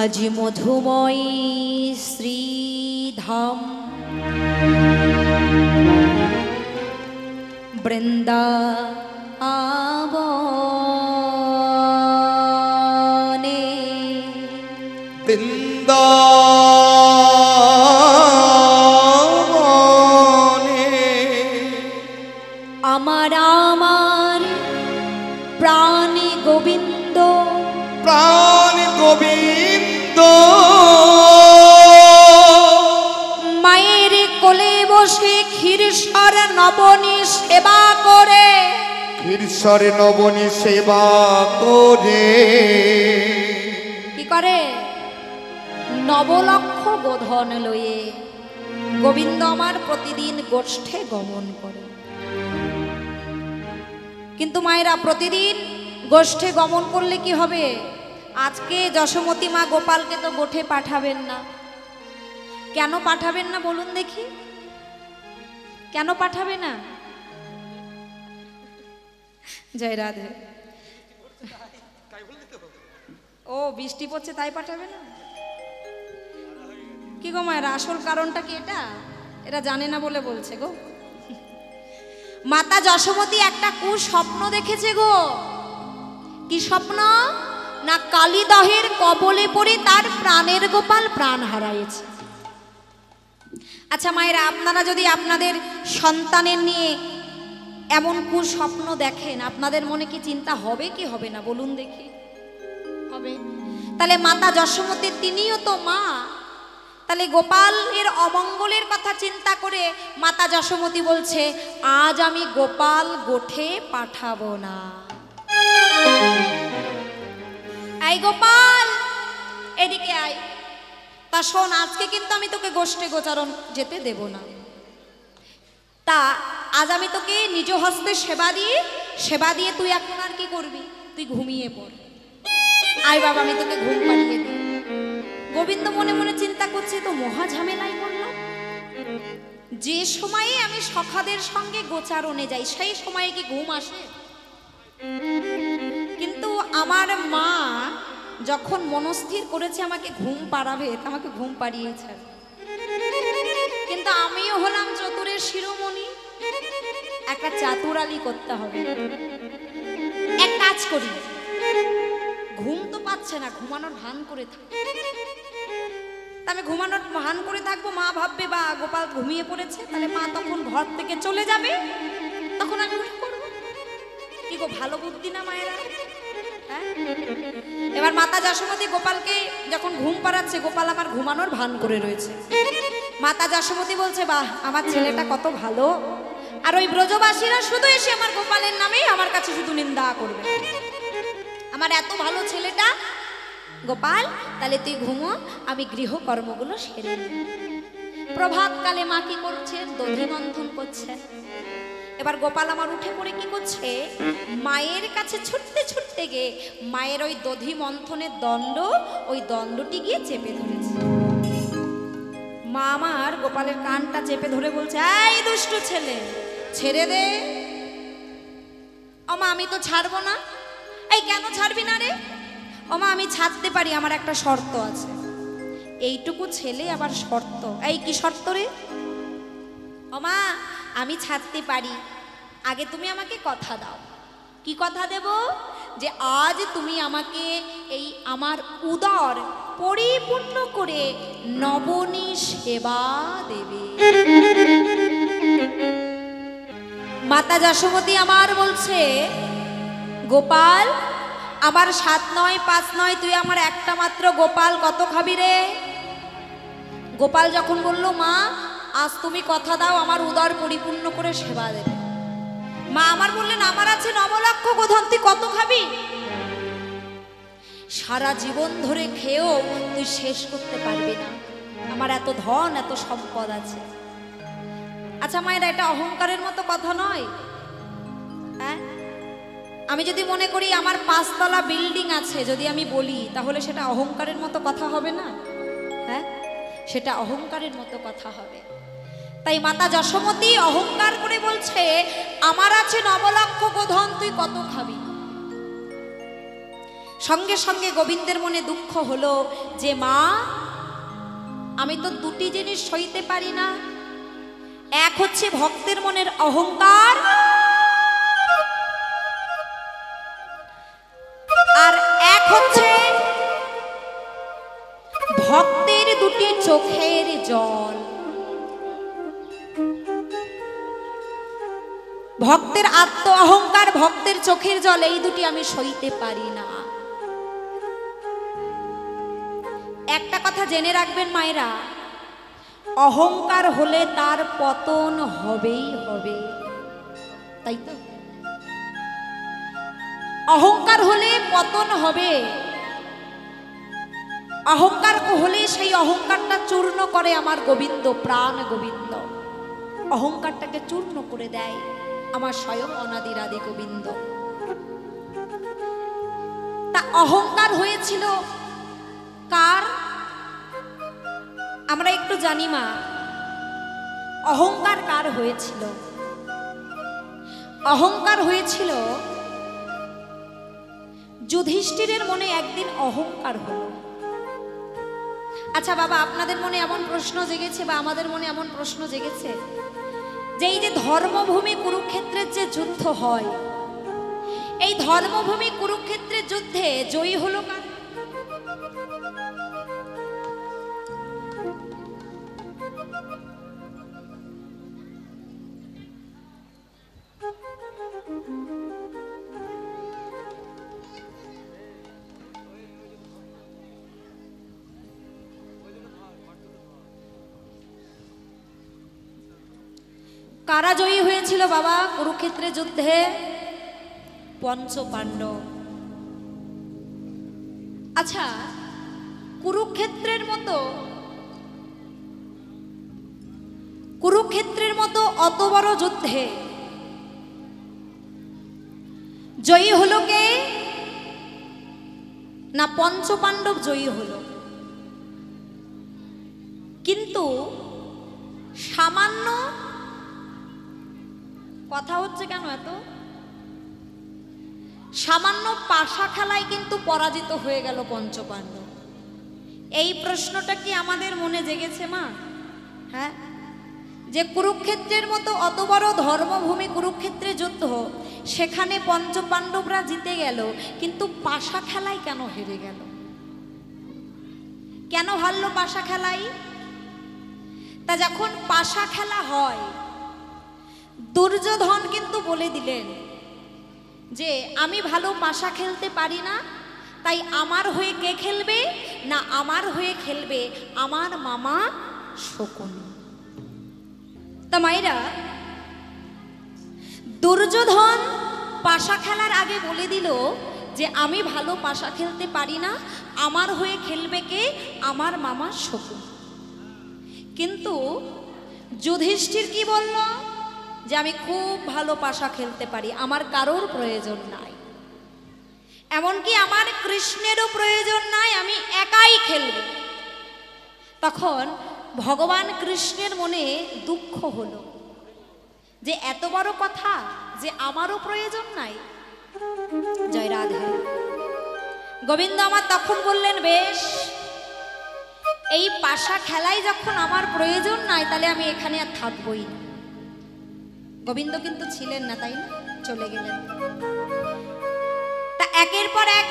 আজি মধুময় শ্রীধাম বৃন্দাবনে আমার আমার প্রাণ গোবিন্দ মায়ের কোলে বসে ক্ষীরসর নবনী সেবা করে কি করে নবলক্ষ গোধন লয়ে গোবিন্দ আমার প্রতিদিন গোষ্ঠে গমন করে। কিন্তু মায়েরা প্রতিদিন গোষ্ঠে গমন করলে কি হবে? আজকে যশোমতী মা গোপালকে তো গোঠে পাঠাবেন না। কেন পাঠাবেন না বলুন দেখি, কেন পাঠাবে না? জয় রাধে। ও বৃষ্টি পড়ছে তাই পাঠাবে না? কি গো মায়েরা, আসল কারণটা কি এটা? এরা জানে না বলে বলছে গো। মাতা যশোমতী একটা কুস্বপ্ন দেখেছে গো। কি স্বপ্ন? না কালীদহের কবলে পড়ে তার প্রাণের গোপাল প্রাণ হারাইছে। আচ্ছা মায়েরা, আপনারা যদি আপনাদের সন্তানের নিয়ে এমন কুস্বপ্ন দেখেন, আপনাদের মনে কি চিন্তা হবে কি হবে না বলুন দেখি? হবে। তাহলে মাতা যশোমতী তিনিও তো মা, তাহলে গোপালের অমঙ্গলের কথা চিন্তা করে মাতা যশোমতী বলছে, আজ আমি গোপাল গোঠে পাঠাবো না। এই গোপাল এদিকে আয়। তা শোন, আজকে কিন্তু আমি তোকে গোষ্ঠে গোচারণ যেতে দেব না। তা আজ আমি তোকে নিজ হস্তে সেবা দিয়ে তুই এখন আর কি করবি? তুই ঘুমিয়ে পড়। আয় বাবা, আমি তোকে ঘুম পাড়িয়ে দিই। গোবিন্দ মনে মনে চিন্তা করছে, তো মহা ঝামেলাই করলাম। যে সময়ে আমি সখাদের সঙ্গে গোচারণে যাই সেই সময়ে কি ঘুম আসে? কিন্তু আমার মা যখন মনস্থির করেছে আমাকে ঘুম পাড়াবে, আমাকে ঘুম পাড়িয়েছে। কিন্তু আমিও হলাম চতুরের শিরোমণি, একটা চাতুরালি করতে হবে। এক কাজ করি, ঘুম তো পাচ্ছে না, ঘুমানোর ভান করে থাকি। আমি ঘুমানোর ভান করে থাকবো, মা ভাববে বা গোপাল ঘুমিয়ে পড়েছে, তাহলে মা তখন ঘর থেকে চলে যাবে, তখন আমি উঠে পড়বো। কি গো, ভালো বুদ্ধি না মায়েরা? এবার মাতা যশোমতী গোপালকে যখন ঘুম পাড়াচ্ছে, গোপাল আমার ঘুমানোর ভান করে রয়েছে। মাতা যশোমতী বলছে, বাহ, আমার ছেলেটা কত ভালো। আর ওই ব্রজবাসীরা শুধু এসে আমার গোপালের নামেই আমার কাছে শুধু নিন্দা করবে। আমার এত ভালো ছেলেটা গোপাল, তাহলে তুই ঘুমো, আমি গৃহকর্মগুলো সেরে নিই। প্রভাতকালে মা কি করছে? দধি মন্থন করছে। এবার গোপাল আমার উঠে পড়ে কি করছে? মায়ের কাছে ছুটতে ছুটতে গিয়ে মায়ের ওই দধি মন্থনের দণ্ড, ওই দণ্ডটি গিয়ে চেপে ধরেছে। মা আমার গোপালের কানটা চেপে ধরে বলছে, এই দুষ্টু ছেলে, ছেড়ে দে। ও মা, আমি তো ছাড়বো না। এই কেন ছাড়বি না রে? ও মা, আমি ছাড়তে পারি, আমার একটা শর্ত আছে। এইটুকু ছেলে আবার শর্ত? এই কি শর্ত রে? ও মা, আমি ছাড়তে পারি, আগে তুমি আমাকে কথা দাও। কি কথা দেব? যে আজ তুমি আমাকে এই আমার উদর পরিপূর্ণ করে নবনী সেবা দেবে। মাতা যশোমতী আমার বলছে, গোপাল, আমার 7 নয় 5 নয়, তুই আমার একটা মাত্র গোপাল, কত খাবি রে? গোপাল যখন বলল, মা আজ তুমি কথা দাও আমার উদর পরিপূর্ণ করে সেবা দেবে। মা আমার বললেন, আমার আছে 9 লক্ষ গোধন, তুই কত খাবি? সারা জীবন ধরে খেয়েও তুই শেষ করতে পারবি না, আমার এত ধন এত সম্পদ আছে। আচ্ছা মায়েরা, এটা অহংকারের মতো কথা নয়? হ্যাঁ, আমি যদি মনে করি আমার 5 তলা বিল্ডিং আছে, যদি আমি বলি, তাহলে সেটা অহংকারের মতো কথা হবে না? হ্যাঁ, সেটা অহংকারের মতো কথা হবে। তাই মাতা যশোমতী অহংকার করে বলছে, আমার আছে 9 লক্ষ গোধন, তুই কত খাবি? সঙ্গে সঙ্গে গোবিন্দের মনে দুঃখ হলো যে মা, আমি তো দুটি জিনিস সইতে পারি না। এক হচ্ছে ভক্তের মনের অহংকার, আর এক হচ্ছে ভক্তের দুটি চোখের জল। ভক্তের আত্ম অহংকার, ভক্তের চোখের জল, এই দুটি আমি সইতে পারি না। একটা কথা জেনে রাখবেন মায়েরা, অহংকার হলে তার পতন হবেই হবে, তাই তো? অহংকার হলে পতন হবে। অহংকার হলে সেই অহংকারটা চূর্ণ করে আমার গোবিন্দ, প্রাণ গোবিন্দ অহংকারটাকে চূর্ণ করে দেয় আমার স্বয়ং অনাদির আদি গোবিন্দ। তা অহংকার হয়েছিল কার? আমরা একটু জানি মা, অহংকার কার হয়েছিল? অহংকার হয়েছিল যুধিষ্ঠিরের মনে একদিন অহংকার হলো। আচ্ছা বাবা, আপনাদের মনে এমন প্রশ্ন জেগেছে বা আমাদের মনে এমন প্রশ্ন জেগেছে যে এই যে ধর্মভূমি কুরুক্ষেত্রের যে যুদ্ধ হয়, এই ধর্মভূমি কুরুক্ষেত্রের যুদ্ধে জয়ী হলো কার? কারা জয়ী হয়েছিল বাবা কুরুক্ষেত্রের যুদ্ধে? পঞ্চ পাণ্ডব। আচ্ছা, কুরুক্ষেত্রের মতো অত বড় যুদ্ধে জয়ী হলো কে? না পঞ্চ পাণ্ডব জয়ী হলো। কিন্তু সামান্য কথা হচ্ছে কেন এত? সামান্য পাশা খেলায় কিন্তু পরাজিত হয়ে গেল পঞ্চপাণ্ডব। এই প্রশ্নটা কি আমাদের মনে জেগেছে মা? হ্যাঁ, যে কুরুক্ষেত্রের মতো অত বড় ধর্মভূমি কুরুক্ষেত্রে যুদ্ধ, সেখানে পঞ্চপাণ্ডবরা জিতে গেল, কিন্তু পাশা খেলায় কেন হেরে গেল? কেন হারলো পাশা খেলায়? তা যখন পাশা খেলা হয়, দুর্যোধন কিন্তু বলে দিলেন যে আমি ভালো পাশা খেলতে পারি না, তাই আমার হয়ে কে খেলবে? না আমার হয়ে খেলবে আমার মামা শকুনি। তা মায়েরা, দুর্যোধন পাশা খেলার আগে বলে দিল যে আমি ভালো পাশা খেলতে পারি না, আমার হয়ে খেলবে কে? আমার মামা শকুনি। কিন্তু যুধিষ্ঠির কি বলল? যে আমি খুব ভালো পাশা খেলতে পারি, আমার কারোর প্রয়োজন নাই, এমনকি আমার কৃষ্ণেরও প্রয়োজন নাই, আমি একাই খেলব। তখন ভগবান কৃষ্ণের মনে দুঃখ হলো যে এত বড় কথা, যে আমারও প্রয়োজন নাই। জয় রাধে। গোবিন্দ আমার তখন বললেন, বেশ, এই পাশা খেলায় যখন আমার প্রয়োজন নাই, তাহলে আমি এখানে আর থাকবই না। গোবিন্দ কিন্তু ছিলেন না, তাই না? চলে গেলেন। তা একের পর এক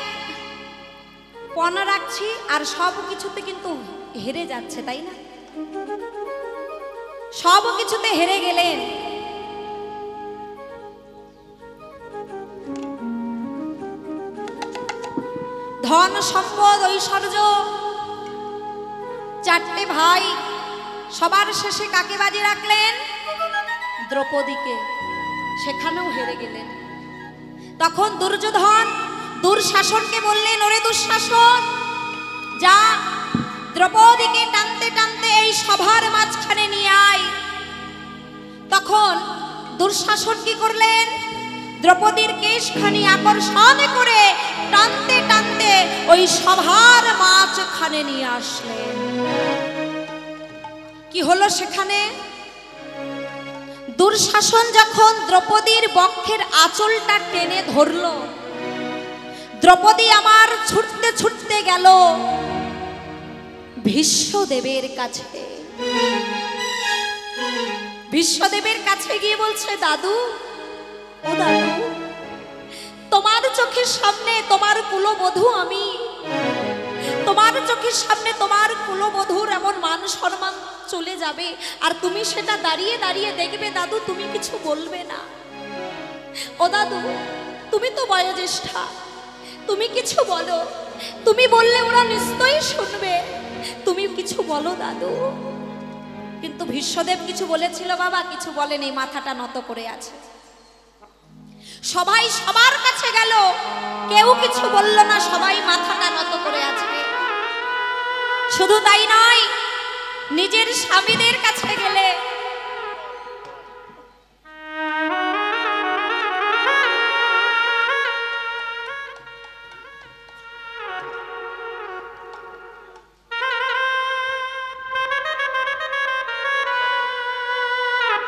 পণা রাখছি, আর সব কিছুতে কিন্তু হেরে যাচ্ছে, তাই না? সব কিছুতে হেরে গেলেন। ধন সম্পদ ঐশ্বর্য, চারটে ভাই, সবার শেষে কাকে বাজি রাখলেন? দ্রৌপদীকে। সেখানেও হেরে গেলেন। তখন দুর্যোধন দুঃশাসনকে বললেন, ওরে দুঃশাসন, যা দ্রৌপদীকে টানতে টানতে এই সভার মাঝখানে নিয়ে আয়। তখন দুঃশাসন কি করলেন? দ্রৌপদীর কেশখানি আকর্ষণ করে টানতে টানতে ওই সভার মাঝখানে নিয়ে আসলেন। কি হলো সেখানে? দুঃশাসন যখন দ্রৌপদীর বক্ষের আঁচলটা টেনে ধরল, দ্রৌপদী আমার ছুটতে ছুটতে গেল ভীষ্মদেবের কাছে। ভীষ্মদেবের কাছে গিয়ে বলছে, দাদু, ও দাদু, তোমার চোখের সামনে তোমার কুলবধূ আমি, তোমার চোখের সামনে তোমার কুলবধূর এমন মান সম্মান চলে যাবে, আর তুমি সেটা দাঁড়িয়ে দাঁড়িয়ে দেখবে দাদু, তুমি কিছু বলবে না। ও দাদু, তুমি তো বয়োজ্যেষ্ঠা, তুমি কিছু বলো, তুমি বললে ওরা নিশ্চয়ই শুনবে, তুমি কিছু বলো দাদু। কিন্তু ভীষ্মদেব কিছু বলেছিল বাবা? কিছু বলেনি, মাথাটা নত করে আছে। সবাই সবার কাছে গেল, কেউ কিছু বলল না, সবাই মাথাটা নত করে আছে। শুধু তাই নয়, নিজের স্বামীদের কাছে গেলে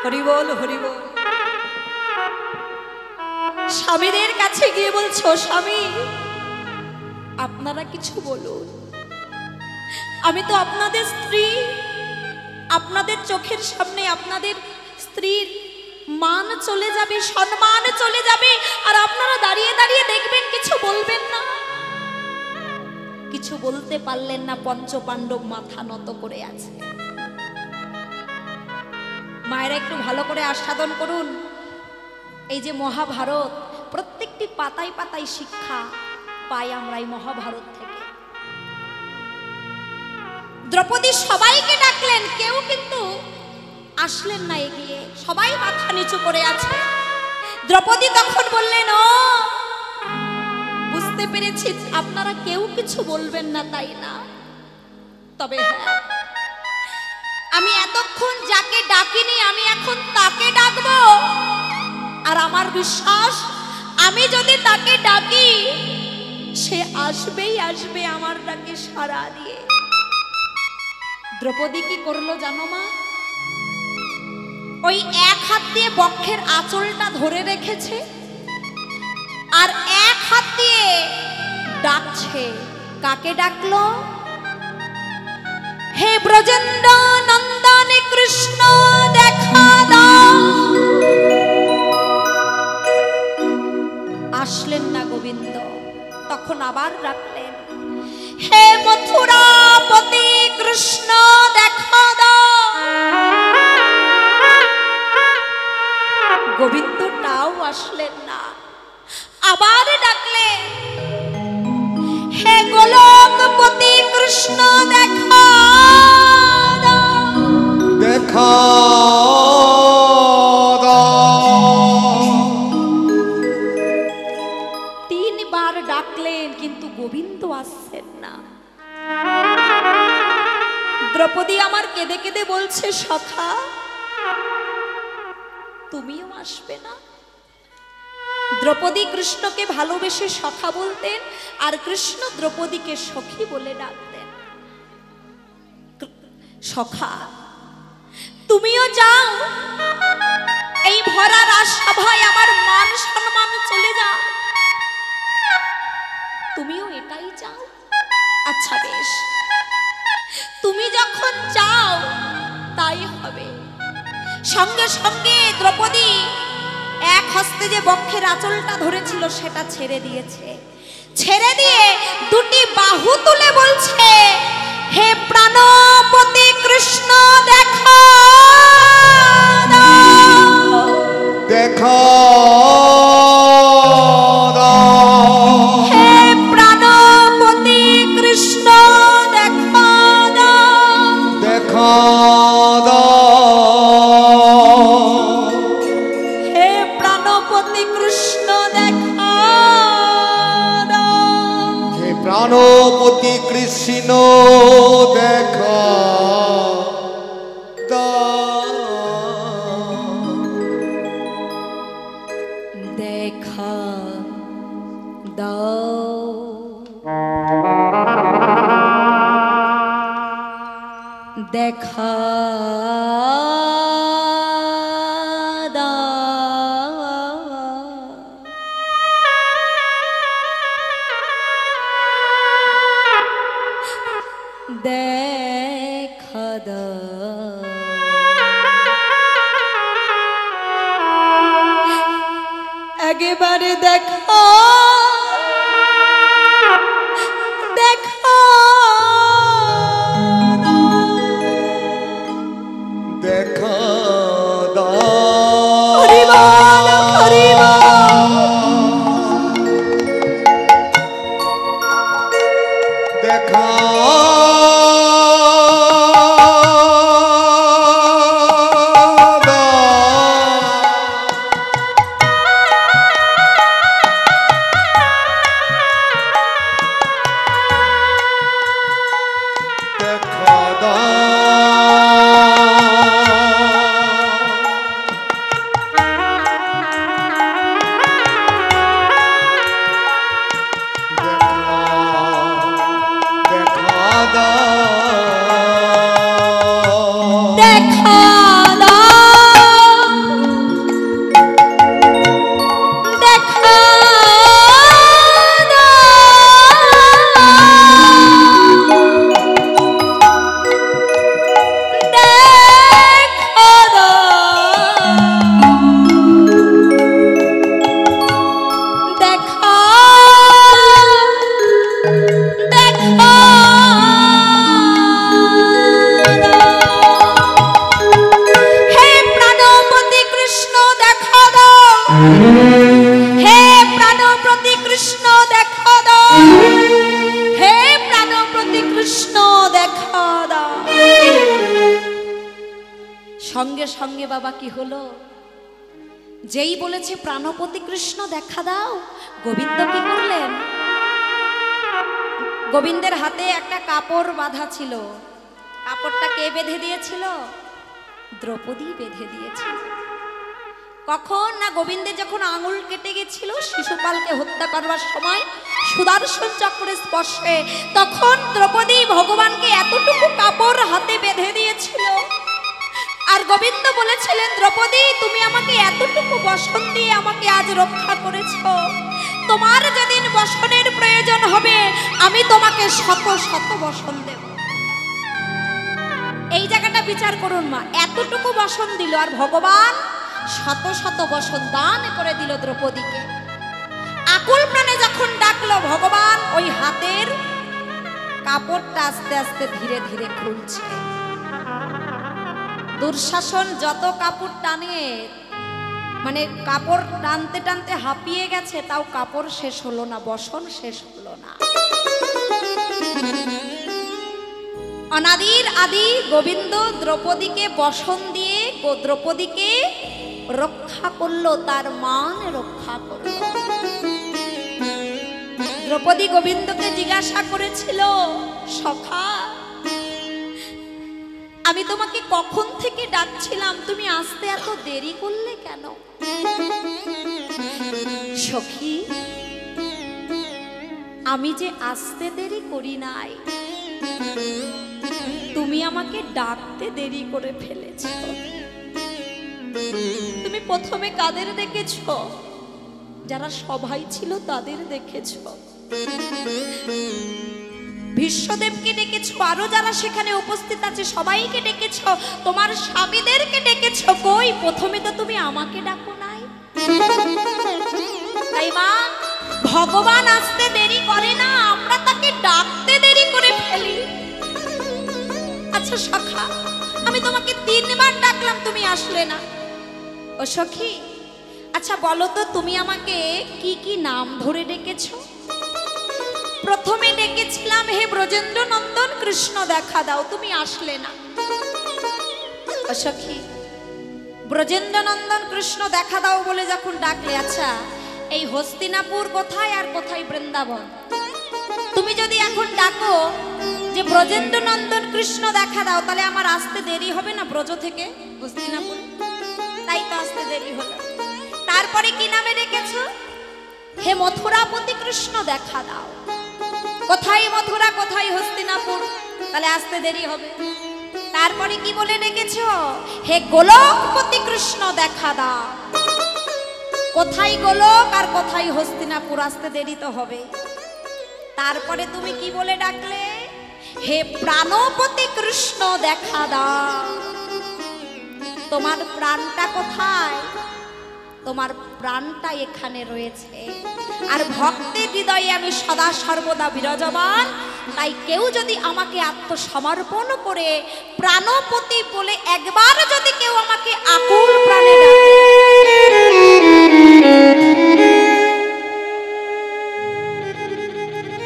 হরি বল, হরি বল। স্বামীদের কাছে গিয়ে বলছো, স্বামী আপনারা কিছু বলুন, আমি তো আপনাদের স্ত্রী, আপনাদের চোখের সামনে আপনাদের স্ত্রীর মান চলে যাবে, সম্মান চলে যাবে, আর আপনারা দাঁড়িয়ে দাঁড়িয়ে দেখবেন, কিছু বলবেন না। কিছু বলতে পারলেন না, পঞ্চপাণ্ডব মাথা নত করে আছে। মায়েরা একটু ভালো করে আস্বাদন করুন, এই যে মহাভারত, প্রত্যেকটি পাতায় পাতায় শিক্ষা পাই আমরা এই মহাভারত থেকে। দ্রৌপদী সবাইকে ডাকলেন, কেউ কিন্তু আসলেন না এগিয়ে, সবাই মাথা নিচু করে আছে। দ্রৌপদী তখন বললেন, ও বুঝতে পেরেছি আপনারা কেউ কিছু বলবেন না, তাই না? তবে হ্যাঁ, আমি এতক্ষণ যাকে ডাকিনি, আমি এখন তাকে ডাকবো, আর আমার বিশ্বাস, আমি যদি তাকে ডাকি সে আসবেই আসবে আমার ডাকে সাড়া দিয়ে। দ্রৌপদী কি করলো জানো মা? ওই এক হাত দিয়ে বক্ষের আঁচলটা ধরে রেখেছে, আর এক হাত দিয়ে ডাকছে। কাকে ডাকলো? হে ব্রজেন্দ্র নন্দন কৃষ্ণ দেখা দাও। আসলেন না গোবিন্দ, তখন আবার ডাকলেন, হে মথুরাপতি কৃষ্ণ দেখা দাও। গোবিন্দটাও আসলেন না, আবার ডাকলেন, হে গোলকপতি কৃষ্ণ দেখা দাও। দেখা তিনবার ডাকলেন, কিন্তু গোবিন্দ আসছেন না। দ্রৌপদী আমার কেঁদে কেঁদে বলছে, সখা তুমিও আসবে না? দ্রৌপদী কৃষ্ণকে ভালোবেসে সখা বলতেন, আর কৃষ্ণ দ্রৌপদীকে সখী বলে ডাকতেন। সখা তুমিও যাও, এই ভরা রাজসভায় আমার মান সম্মান চলে যাও, তুমিও এটাই চাও? আচ্ছা বেশ, তুমি যখন চাও তাই হবে। সঙ্গে সঙ্গে দ্রৌপদী এক হস্তে যে বক্ষের আঁচলটা ধরেছিল সেটা ছেড়ে দিয়েছে। ছেড়ে দিয়ে দুটি বাহু তুলে বলছে, হে প্রাণপতি কৃষ্ণ দেখা দাও। দেখা হে প্রাণপতি কৃষ্ণ দেখা দাও। দেখা হে প্রাণপতি কৃষ্ণ দেখা দাও। হে প্রাণপতি কৃষ্ণ দেখা দেখা দাও। দেখা দাও। দেখা দাও। একেবারে দেখা দেখা দেখা দাও। হরি বল হরি বল। দেখা সঙ্গে সঙ্গে বাবা কি হলো, যেই বলেছে প্রাণপতি কৃষ্ণ দেখা দাও, গোবিন্দ কি করলেন, গোবিন্দের হাতে একটা কাপড় বাঁধা ছিল, কাপড়টা কে বেঁধে দিয়েছিল? দ্রৌপদী বেঁধে দিয়েছিল। কখন না গোবিন্দের যখন আঙুল কেটে গেছিল শিশুপালকে হত্যা করবার সময় সুদর্শন চক্রের স্পর্শে, তখন দ্রৌপদী ভগবানকে এতটুকু কাপড় হাতে বেঁধে দিয়েছিল। আর গোবিন্দ বলেছিলেন, দ্রৌপদী তুমি আমাকে এতটুকু বসন দিয়ে আমাকে আজ রক্ষা করেছো, তোমার যেদিন বসনের প্রয়োজন হবে আমি তোমাকে শত শত বসন দেব। এই জায়গাটা বিচার করুন মা, এতটুকু বসন দিল আর ভগবান শত শত বসন দান করে দিল দ্রৌপদীকে। আকুল প্রাণে যখন ডাকলো ভগবান, ওই হাতের কাপড়টা আস্তে আস্তে ধীরে ধীরে খুলছে। দুঃশাসন যত কাপড় টানে, মানে কাপড় টানতে টানতে হাঁপিয়ে গেছে, তাও কাপড় শেষ হলো না, বসন শেষ হলো না। অনাদির আদি গোবিন্দ দ্রৌপদীকে বসন দিয়ে দ্রৌপদীকে রক্ষা করলো, তার মান রক্ষা করলো। দ্রৌপদী গোবিন্দকে জিজ্ঞাসা করেছিল, সখা আমি তোমাকে কখন থেকে ডাকছিলাম, তুমি আসতে এত দেরি করলে কেন? সখী আমি যে আসতে দেরি করি নাই, তুমি আমাকে ডাকতে দেরি করে ফেলেছ। তুমি প্রথমে কাদের দেখেছ? যারা সবাই ছিল তাদের দেখেছ। বিশ্বদেবকে ডেকেছ, আরো যারা সেখানে উপস্থিত আছে সবাইকে ডেকেছ, তোমার স্বামীদেরকে ডেকেছ, কই প্রথমে তো তুমি আমাকে ডাকো নাই। তাই মা, ভগবান আসতে দেরি করে না, আমরা তাকে ডাকতে দেরি করে ফেলি। আচ্ছা সখা, আমি তোমাকে 3 বার ডাকলাম, তুমি আসলে না। ও সখী, আচ্ছা বলো তো, তুমি আমাকে কি কি নাম ধরে ডেকেছো? প্রথমে ডেকেছিলাম, হে ব্রজেন্দ্র নন্দন কৃষ্ণ দেখা দাও, তুমি আসলে না। ও সখী, ব্রজেন্দ্র নন্দন কৃষ্ণ দেখা দাও বলে যখন ডাকলে, আচ্ছা এই হস্তিনাপুর কোথায় আর কোথায় বৃন্দাবন? তুমি যদি এখন ডাকো যে ব্রজেন্দ্র নন্দন কৃষ্ণ দেখা দাও, তাহলে আমার আসতে দেরি হবে না ব্রজ থেকে হস্তিনাপুর? তাই তো আসতে দেরি হলো। তারপরে কি নামে ডেকেছো? হে মথুরাপতি কৃষ্ণ দেখা দাও। কোথায় মথুরা, কোথায় হস্তিনাপুর? তাহলে আসতে দেরি হবে। তারপরে কি বলে ডেকেছো? হে গোলকপতি কৃষ্ণ দেখা দাও। কোথায় গোলক আর কোথায় হস্তিনাপুর? আসতে দেরি তো হবে। তারপরে তুমি কি বলে ডাকলে? হে প্রাণপতি কৃষ্ণ দেখা দাও। তোমার প্রাণটা কোথায়? তোমার প্রাণটা এখানে রয়েছে। আর ভক্তের হৃদয়ে আমি সদা সর্বদা বিরাজমান। তাই কেউ যদি আমাকে আত্মসমর্পণ করে প্রাণপতি বলে একবার যদি কেউ আমাকে আকুল প্রাণে ডাকে,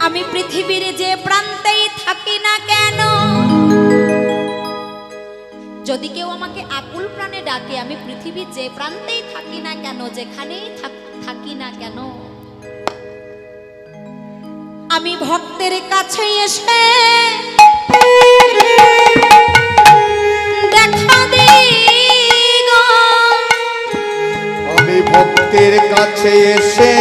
আমি পৃথিবীর যে প্রান্তেই থাকি না কেন, যদি কেউ আমাকে আকুল প্রাণে ডাকে, আমি পৃথিবীর যে প্রান্তেই থাকি না কেন, যেখানেই থাকি না কেন, আমি ভক্তের কাছে এসে দেখা দিই গো। আমি ভক্তের কাছে এসে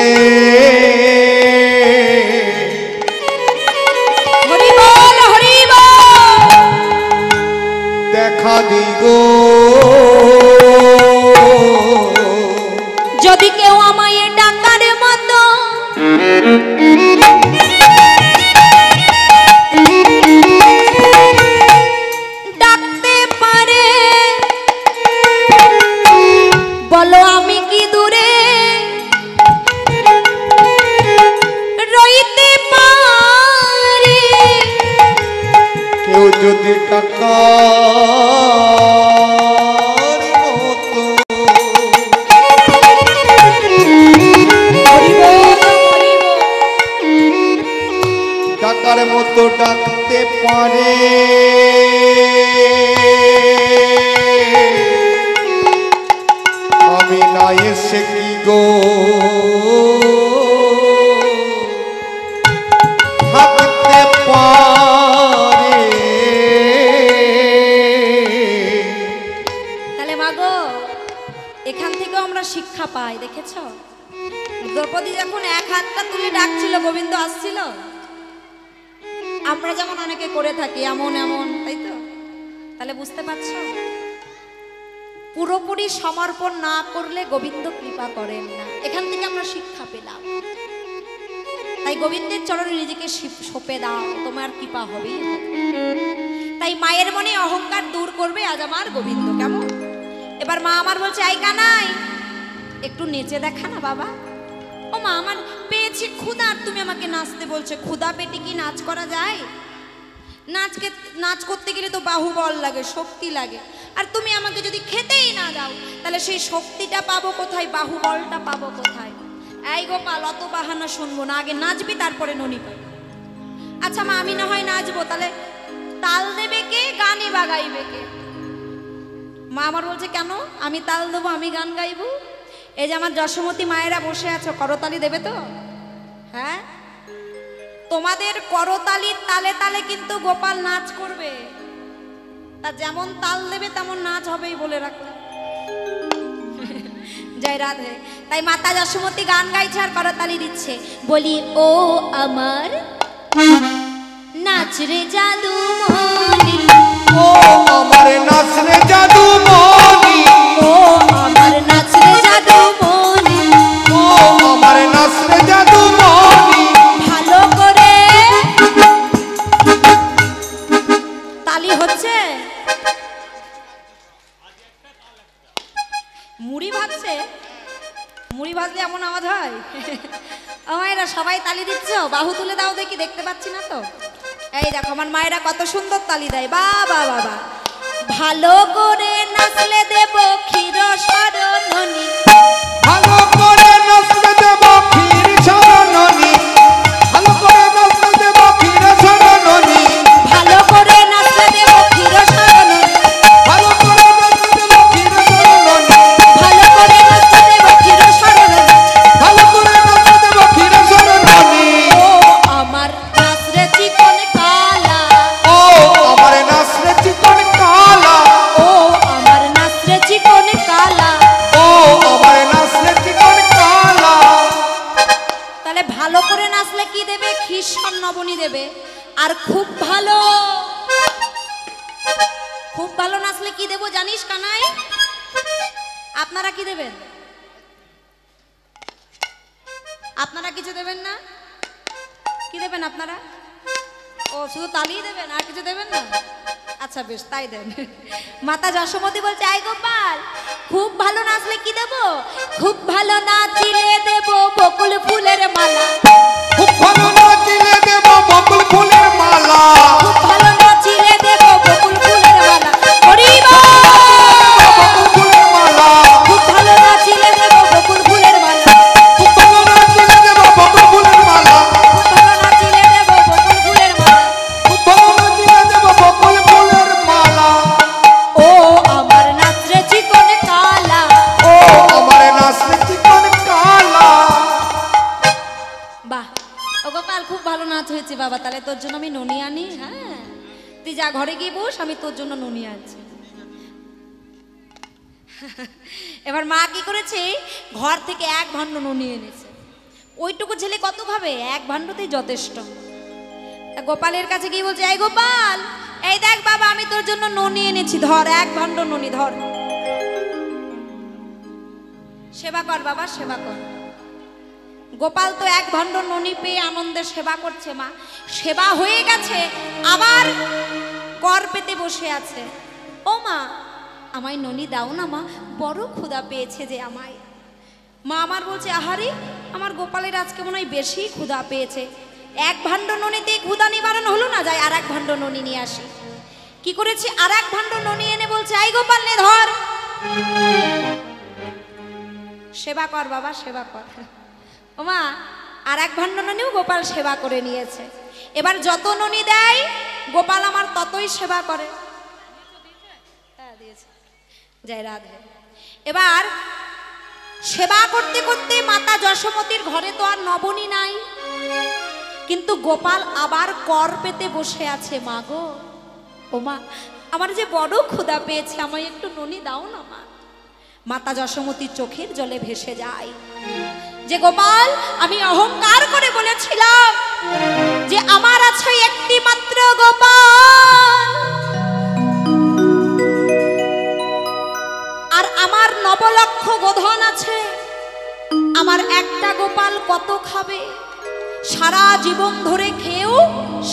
হরি বল হরি বল দেখা দিই গো। যদি কেউ আমায় ডাকার মতো ডাকতে পারে, বলো আমি কি দূরে রইতে পারি। কেউ যদি টাকা টাকার মতো ডাকতে পারে, আমি না এসে কি গো থাকতে পারে। তাহলে মাগো এখান থেকেও আমরা শিক্ষা পাই। দেখেছ দ্রৌপদী যখন এক হাতটা তুলে ডাকছিল, গোবিন্দ আসছিল, আমরা যেমন অনেকে করে থাকি এমন এমন, তাই তো? তাহলে বুঝতে পারছো পুরোপুরি সমর্পণ না করলে গোবিন্দ কৃপা করেন না। এখান থেকে আমরা শিক্ষা পেলাম। তাই গোবিন্দের চরণে নিজেকে সঁপে দাও, তোমার কৃপা হবেই হবে। তাই মায়ের মনে অহংকার দূর করবে আজ আমার গোবিন্দ। কেমন? এবার মা আমার বলছে, আই কানাই একটু নেচে দেখা না বাবা। ও মা, আমার পেয়েছি ক্ষুধা, আর তুমি আমাকে নাচতে বলছো। ক্ষুধা পেটে কি নাচ করা যায়? নাচ করতে গেলে তো বাহুবল লাগে, শক্তি লাগে। আর তুমি আমাকে যদি খেতেই না দাও, তাহলে সেই শক্তিটা পাবো কোথায়, বাহুবলটা পাবো কোথায়? এই গোপাল, অত বাহানা শুনবো না, আগে নাচবি তারপরে ননি পাই। আচ্ছা মা, আমি না হয় নাচবো, তাহলে তাল দেবে কে, গানই বা গাইবে কে? মা আমার বলছে, কেন আমি তাল দেবো, আমি গান গাইবো? এই যে আমার যশোমতী মায়েরা বসে আছো, করতালি দেবে তো? হ্যাঁ, তোমাদের করতালির তালে তালে কিন্তু গোপাল নাচ করবে। তা যেমন তাল দেবে তেমন নাচ হবেই, বলে রাখলাম। জয় রাধে। তাই মাতা যশোমতী গান গাইছে আর করতালি দিচ্ছে। বলি ও আমার নাচ রে জাদু মনি, ও আমার নাচ রে জাদু মনি, ও আমার নাচ রে জাদু মনি, ও আমার নাচ রে জাদু মনি। ভালো করে তালি হচ্ছে, মুড়ি ভাজছে। মুড়ি ভাজলে এমন আওয়াজ হয়? মায়েরা সবাই তালি দিচ্ছ, বাহু তুলে দাও দেখি, দেখতে পাচ্ছি না তো। এই দেখো আমার মায়েরা কত সুন্দর তালি দেয়। বাবা বাবা, ভালো করে নাচলে দেব ক্ষীর শরণনি, ভালো করে নাচতে দেব ক্ষীর শরণনি, ভালো করে নাচতে দেব ক্ষীর শরণনি, ভালো করে নাচলে দেব ক্ষীর শরণনি, ভালো করে নাচতে দেব ক্ষীর শরণনি, ভালো করে নাচলে দেব ক্ষীর শরণনি, ভালো করে নাচতে দেব ক্ষীর শরণনি। ও আমার নাচ রে চিকন কালা, ও আমার নাচ রে চিকন কালা, ও আমার নাচ রে চিকন কালা। ও আমার নাচ রে চিকন কালা। তাহলে ভালো করে নাচলে কি দেবে? ক্ষীর নবনী দেবে। আর খুব ভালো নাচলে কি দেবো জানিস কানাই? আপনারা কি দেবেন? আপনারা কিছু দেবেন না? কি দেবেন আপনারা? ও শুধু তালিয়ে দেবেন, আর কিছু দেবেন না? আচ্ছা বেশ, তাই দেন। মাতা যশোমতী বলছে, আই গোপাল, খুব ভালো নাচলে কি দেব? খুব ভালো নাচিলে দেব বকুল ফুলের মালা। খুব ভালো নাচিলে দেব বকুল ফুলের মালা। খুব ভালো নাচিলে দেব বকুল ফুলের মালা। হরি বল। বকুল ফুলের মালা। খুব ভালো নাচিলে দেব বকুল ফুলের মালা। খুব ভালো নাচিলে দেব বকুল ফুলের মালা। খুব ভালো নাচিলে দেব বকুল ফুলের মালা। খুব ভালো নাচিলে দেব বকুল ফুলের মালা। ও আমার নাচরে চিকন কালা। ও আমার নাচরে চিকন কালা। বাহ, ও গোপাল খুব ভালো নাচ হয়েছে বাবা, তাহলে তোর জন্য আমি ননি আনি। হ্যাঁ, তুই যা ঘরে গিয়ে বস, আমি তোর জন্য ননি আনছি। এবার মা কি করেছে, ঘর থেকে এক ভাণ্ড ননি এনেছে। ওইটুকু ছেলে কত খাবে? এক ভাণ্ডতেই যথেষ্ট। তা গোপালের কাছে গিয়ে বলছে, এই গোপাল, এই দেখ বাবা, আমি তোর জন্য ননি এনেছি, ধর এক ভাণ্ড ননি, ধর, সেবা কর বাবা, সেবা কর। গোপাল তো এক ভাণ্ড ননি পেয়ে আনন্দে সেবা করছে। মা সেবা হয়ে গেছে, আবার কর পেতে বসে আছে। ও মা, আমায় ননি দাও না মা, বড় ক্ষুধা পেয়েছে যে আমায়। মা আমার বলছে, আহারে, আমার গোপালের আজকে মনে হয় বেশি ক্ষুধা পেয়েছে। এক ভাণ্ড ননিতে ক্ষুধা নিবারণ হলো না, যাই আর এক ভাণ্ড ননি নিয়ে আসি। কি করেছে, আর এক ভাণ্ড ননি এনে বলছে, এই গোপাল নে ধর, সেবা কর বাবা, সেবা কর। ওমা, আর এক ভাণ্ড ননিও গোপাল সেবা করে নিয়েছে। এবার যত ননি দেয় গোপাল আমার ততই সেবা করে। হ্যাঁ দিয়েছে, জয় রাধে। এবার সেবা করতে করতে মাতা যশোমতীর ঘরে তো আর নবনী নাই, কিন্তু গোপাল আবার কর পেতে বসে আছে। মা গো, ও মা, আমার যে বড় ক্ষুধা পেয়েছে, আমায় একটু ননি দাও না মা। মাতা যশোমতীর চোখের জলে ভেসে যায় যে, গোপাল, আমি অহংকার করে বলেছিলাম যে আমার আছে একটি মাত্র গোপাল, আর আমার 9 লক্ষ গোধন আছে, আমার একটা গোপাল কত খাবে? সারা জীবন ধরে খেয়েও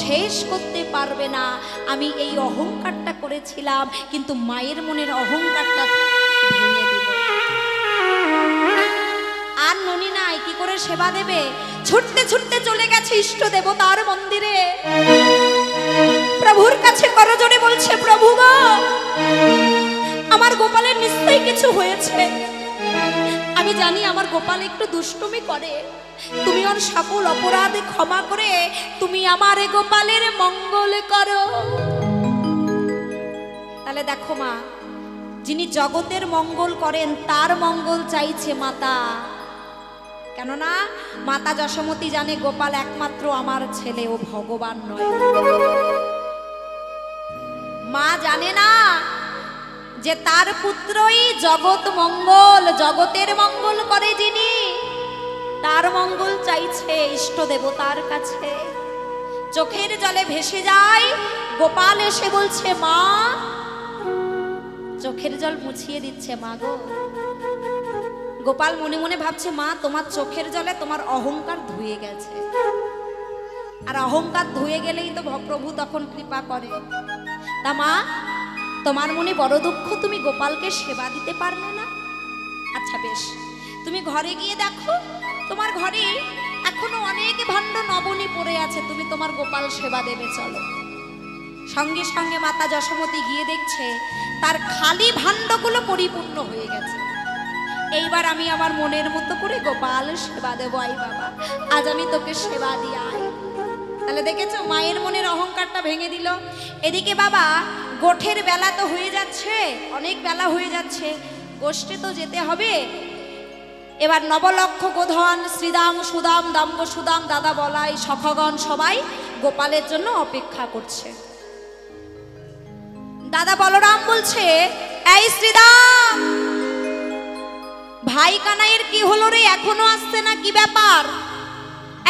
শেষ করতে পারবে না। আমি এই অহংকারটা করেছিলাম, কিন্তু মায়ের মনের অহংকারটা ভেঙে দিল। আর ননি নাই, কি করে সেবা দেবে? ছুটতে ছুটতে চলে গেছে ইষ্ট দেবতার মন্দিরে, প্রভুর কাছে করজোড়ে বলছে, প্রভু গো, আমার গোপালের নিশ্চয়ই কিছু হয়েছে। আমি জানি আমার গোপাল একটু দুষ্টুমি করে, তুমি ওর সকল অপরাধে ক্ষমা করে তুমি আমার গোপালের মঙ্গল করো। তাহলে দেখো মা, যিনি জগতের মঙ্গল করেন তার মঙ্গল চাইছে মাতা। কেননা মাতা যশোমতী জানে গোপাল একমাত্র আমার ছেলে, ও ভগবান নয়। মা জানে না যে তার পুত্রই জগৎ মঙ্গল, জগতের মঙ্গল করে যিনি, তার মঙ্গল চাইছে ইষ্ট দেবতার কাছে। চোখের জলে ভেসে যায়। গোপাল এসে বলছে, মা, চোখের জল মুছিয়ে দিচ্ছে। মা গো, গোপাল মনে মনে ভাবছে, মা, তোমার চোখের জলে তোমার অহংকার ধুয়ে গেছে, আর অহংকার ধুয়ে গেলেই তো প্রভু তখন কৃপা করে। তা মা, তোমার মনে বড় দুঃখ, তুমি গোপালকে সেবা দিতে পারলে না। আচ্ছা বেশ, তুমি ঘরে গিয়ে দেখো, তোমার ঘরে এখনো অনেক ভাণ্ড নবনী পড়ে আছে, তুমি তোমার গোপাল সেবা দেবে, চলো। সঙ্গে সঙ্গে মাতা যশোমতী গিয়ে দেখছে তার খালি ভাণ্ডগুলো পরিপূর্ণ হয়ে গেছে। এইবার আমি আমার মনের মতো করে গোপাল সেবা দেব। আই বাবা, আজ আমি তোকে সেবা দিয়ে আই। তাহলে দেখেছো, মায়ের মনের অহংকারটা ভেঙে দিল। এদিকে বাবা, গোঠের বেলা তো হয়ে যাচ্ছে, অনেক বেলা হয়ে যাচ্ছে, গোষ্ঠে তো যেতে হবে। এবার 9 লক্ষ গোধন, শ্রীদাম, সুদাম, দাম্ব সুদাম, দাদা বলাই, সখগণ সবাই গোপালের জন্য অপেক্ষা করছে। দাদা বলরাম বলছে, এই শ্রীদাম, ভাই কানাইয়ের কি হলো রে, এখনো আসছে না, কি ব্যাপার?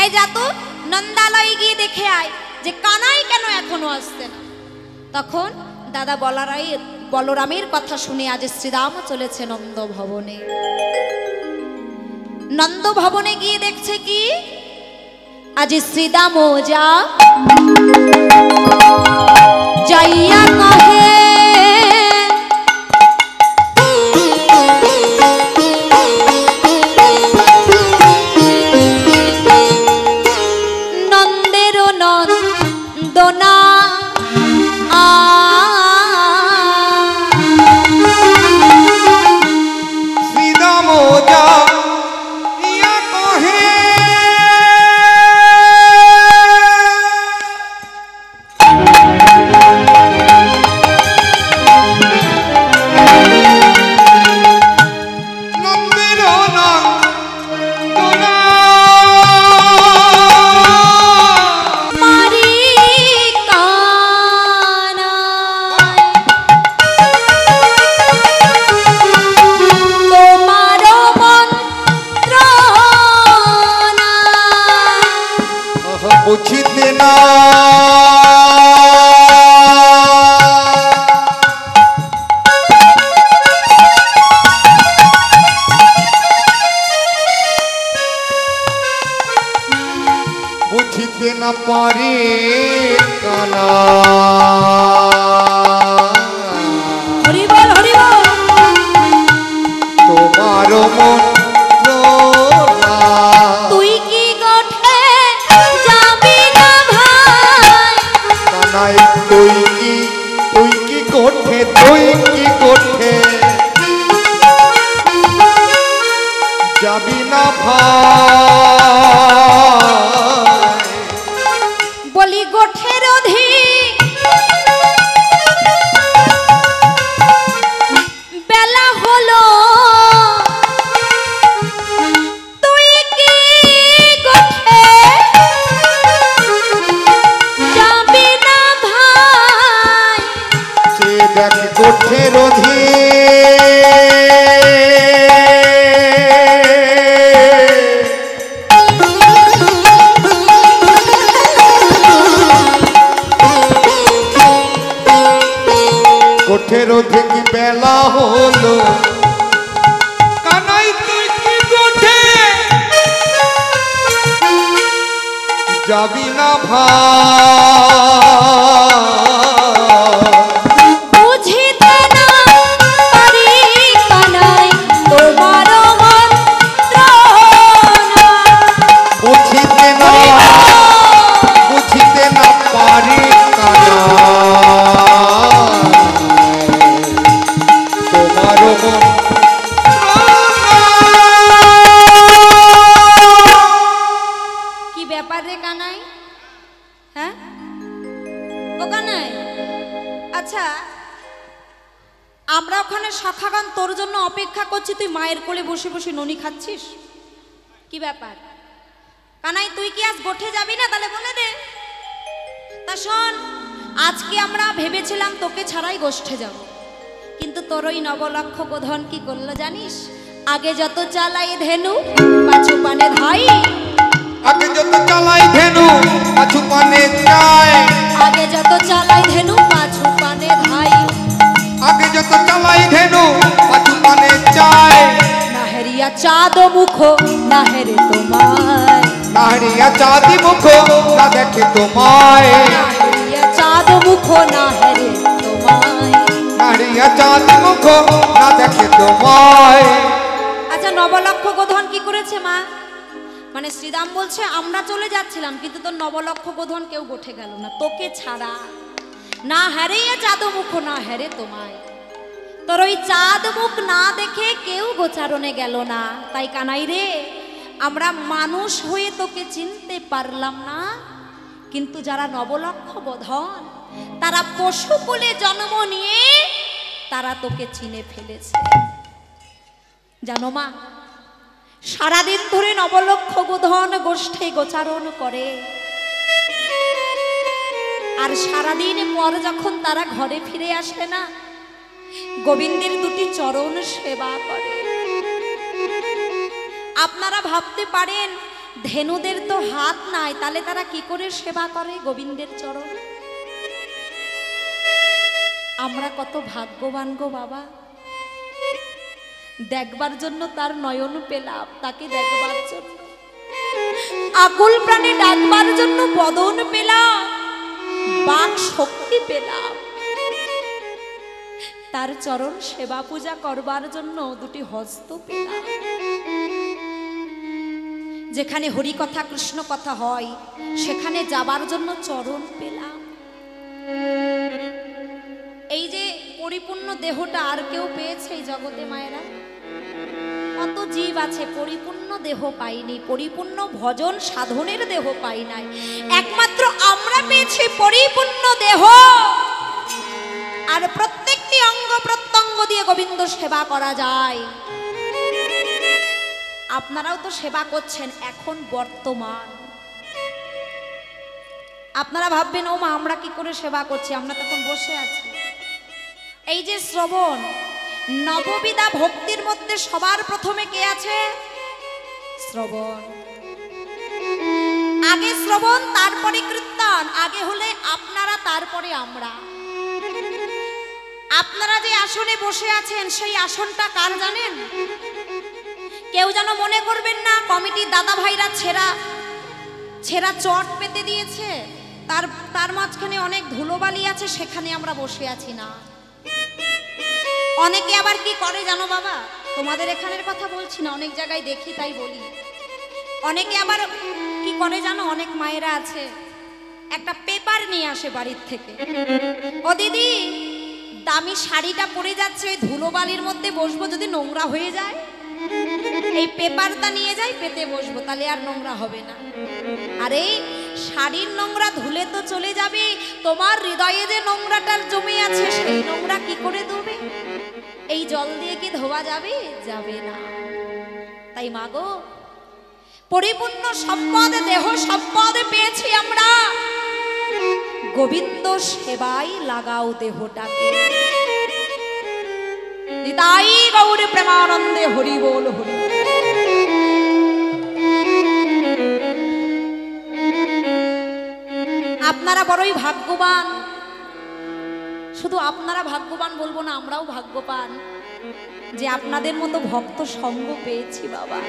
এই যা তো নন্দালয়ে গিয়ে দেখে আয় যে কানাই কেন এখনো আসছে না। তখন দাদা বলরামের কথা শুনে আজ শ্রীরাম চলেছে নন্দ ভবনে। নন্দ ভবনে গিয়ে দেখছে কি, আজ শ্রীদাম যা যাইয়া কহে বুঝিতে না বুঝিতে না পারে কানা হরিবল হরিবল তোমার মন তুই কি গঠে যাবি না ভাই কানাই তুই কি কোঠে যাবি না ভাই বলি গোঠের অধিক বেলা হলো তুই কি গোঠে যাবি না ভাই সে দেখ গোঠের গোঠের অধিক বেলা হলো কানাই তুই কি গোঠে যাবি না ভাই বুঝিতে না পারি কানাই তোমার মন্ত্রণা বুঝিতে না পারি কানা তোমার মন কি ব্যাপার রে কানাই? হ্যাঁ ও কানাই, আচ্ছা আমরা ওখানে সখাগান তোর জন্য অপেক্ষা করছি, তুই মায়ের কোলে বসে বসে ননি খাচ্ছিস, কি ব্যাপার? কানাই তুই কি আজ গোঠে যাবি না? তাহলে বলে দে। তা শোন, আজকে আমরা ভেবেছিলাম তোকে ছাড়াই গোষ্ঠে যাব, কিন্তু তোর ওই নবলক্ষ গোধন কি করলো জানিস? আগে যত চালাই ধেনু পাছু পানে ধাই, আগে যত চালাই ধেনু পাছু পানে যায়, আগে যত চালাই ধেনু পাছু পানে ধাই, আগে যত চালাই ধেনু পাছু পানে যায়, নাহেরিয়া চাঁদ মুখ নাহেরে তোমায়, নাহরিয়া চাঁদি মুখ না দেখে তোমায়, নাহেরিয়া চাঁদ মুখ নাহেরে তোমায়। নাহরিয়া চাঁদি মুখ না দেখে তোমায়। আচ্ছা নবলক্ষ গোধন কি করেছে মা? মানে শ্রীদাম বলছে আমরা চলে যাচ্ছিলাম, কিন্তু তোর নবলক্ষ গোধন কেউ গোঠে গেল না তোকে ছাড়া, না হারিয়ে চাঁদ মুখ না হেরে তোমায়। তোর ওই চাঁদ মুখ না দেখে কেউ গোচারণে গেল না। তাই কানাই রে, আমরা মানুষ হয়ে তোকে চিনতে পারলাম না, কিন্তু যারা নবলক্ষ গোধন তারা পশু কোলে জন্ম নিয়ে তারা তোকে চিনে ফেলেছে। জানো মা, সারাদিন ধরে নবলক্ষ গোধন গোষ্ঠে গোচারণ করে, আর সারাদিন পর যখন তারা ঘরে ফিরে আসে না, গোবিন্দের দুটি চরণ সেবা করে। আপনারা ভাবতে পারেন ধেনুদের তো হাত নাই, তাহলে তারা কি করে সেবা করে গোবিন্দের চরণ? আমরা কত ভাগ্যবান গো বাবা, দেখবার জন্য তার নয়ন পেলাম, তাকে দেখবার জন্য। আকুল প্রাণে ডাকবার জন্য বদন পেলাম, বাক শক্তি পেলাম, তার চরণ সেবা পূজা করবার জন্য দুটি হস্ত পেলাম। যেখানে হরি কথা কৃষ্ণ কথা হয় সেখানে যাবার জন্য চরণ পেলাম। এই যে পরিপূর্ণ দেহটা আর কেউ পেয়েছে এই জগতে মায়েরা? কত জীব আছে পরিপূর্ণ দেহ পাইনি, পরিপূর্ণ ভজন সাধনের দেহ পাই নাই। একমাত্র আমরা পেয়েছি পরিপূর্ণ দেহ, আর প্রত্যেকটি অঙ্গ প্রত্যঙ্গ দিয়ে গোবিন্দ সেবা করা যায়। আপনারাও তো সেবা করছেন এখন বর্তমান। আপনারা ভাববেন ও মা আমরা কি করে সেবা করছি, আমরা তখন বসে আছি। এই যে শ্রবণ, নববিধা ভক্তির মধ্যে সবার প্রথমে কে আছে? শ্রবণ। আগে শ্রবণ, তারপরে কীর্তন। আগে হলে আপনারা, তারপরে আমরা। আপনারা যে আসনে বসে আছেন সেই আসনটা কার জানেন? কেউ যেন মনে করবেন না কমিটির দাদা ভাইরা ছেঁড়া ছেঁড়া চট পেতে দিয়েছে, তার মাঝখানে অনেক ধুলোবালি আছে, সেখানে আমরা বসে আছি না। অনেকে আবার কি করে জানো বাবা, তোমাদের এখানের কথা বলছি না, অনেক জায়গায় দেখি তাই বলি। অনেকে আবার কি করে জানো, অনেক মায়েরা আছে একটা পেপার নিয়ে আসে বাড়ির থেকে, ও দিদি দামি শাড়িটা পরে যাচ্ছে, ওই ধুলোবালির মধ্যে বসবো, যদি নোংরা হয়ে যায় এই পেপারটা নিয়ে যাই পেতে বসবো, তাহলে আর নোংরা হবে না। আরে শাড়ির নোংরা ধুলে তো চলে যাবে, তোমার হৃদয়ে যে নোংরাটা জমে আছে সেই নোংরা কি করে ধোবে? এই জল দিয়ে কি ধোয়া যাবে? যাবে না। তাই মাগো, পরিপূর্ণ সম্পদ দেহ সম্পদ পেয়েছি আমরা, গোবিন্দ সেবাই লাগাও দেহটাকে। নিতাই গৌর প্রেমানন্দে হরি বল হরি। আপনারা বড়ই ভাগ্যবান। শুধু আপনারা ভাগ্যবান বলবো না, আমরাও ভাগ্যবান যে আপনাদের মতো ভক্ত সঙ্গ পেয়েছি বাবা।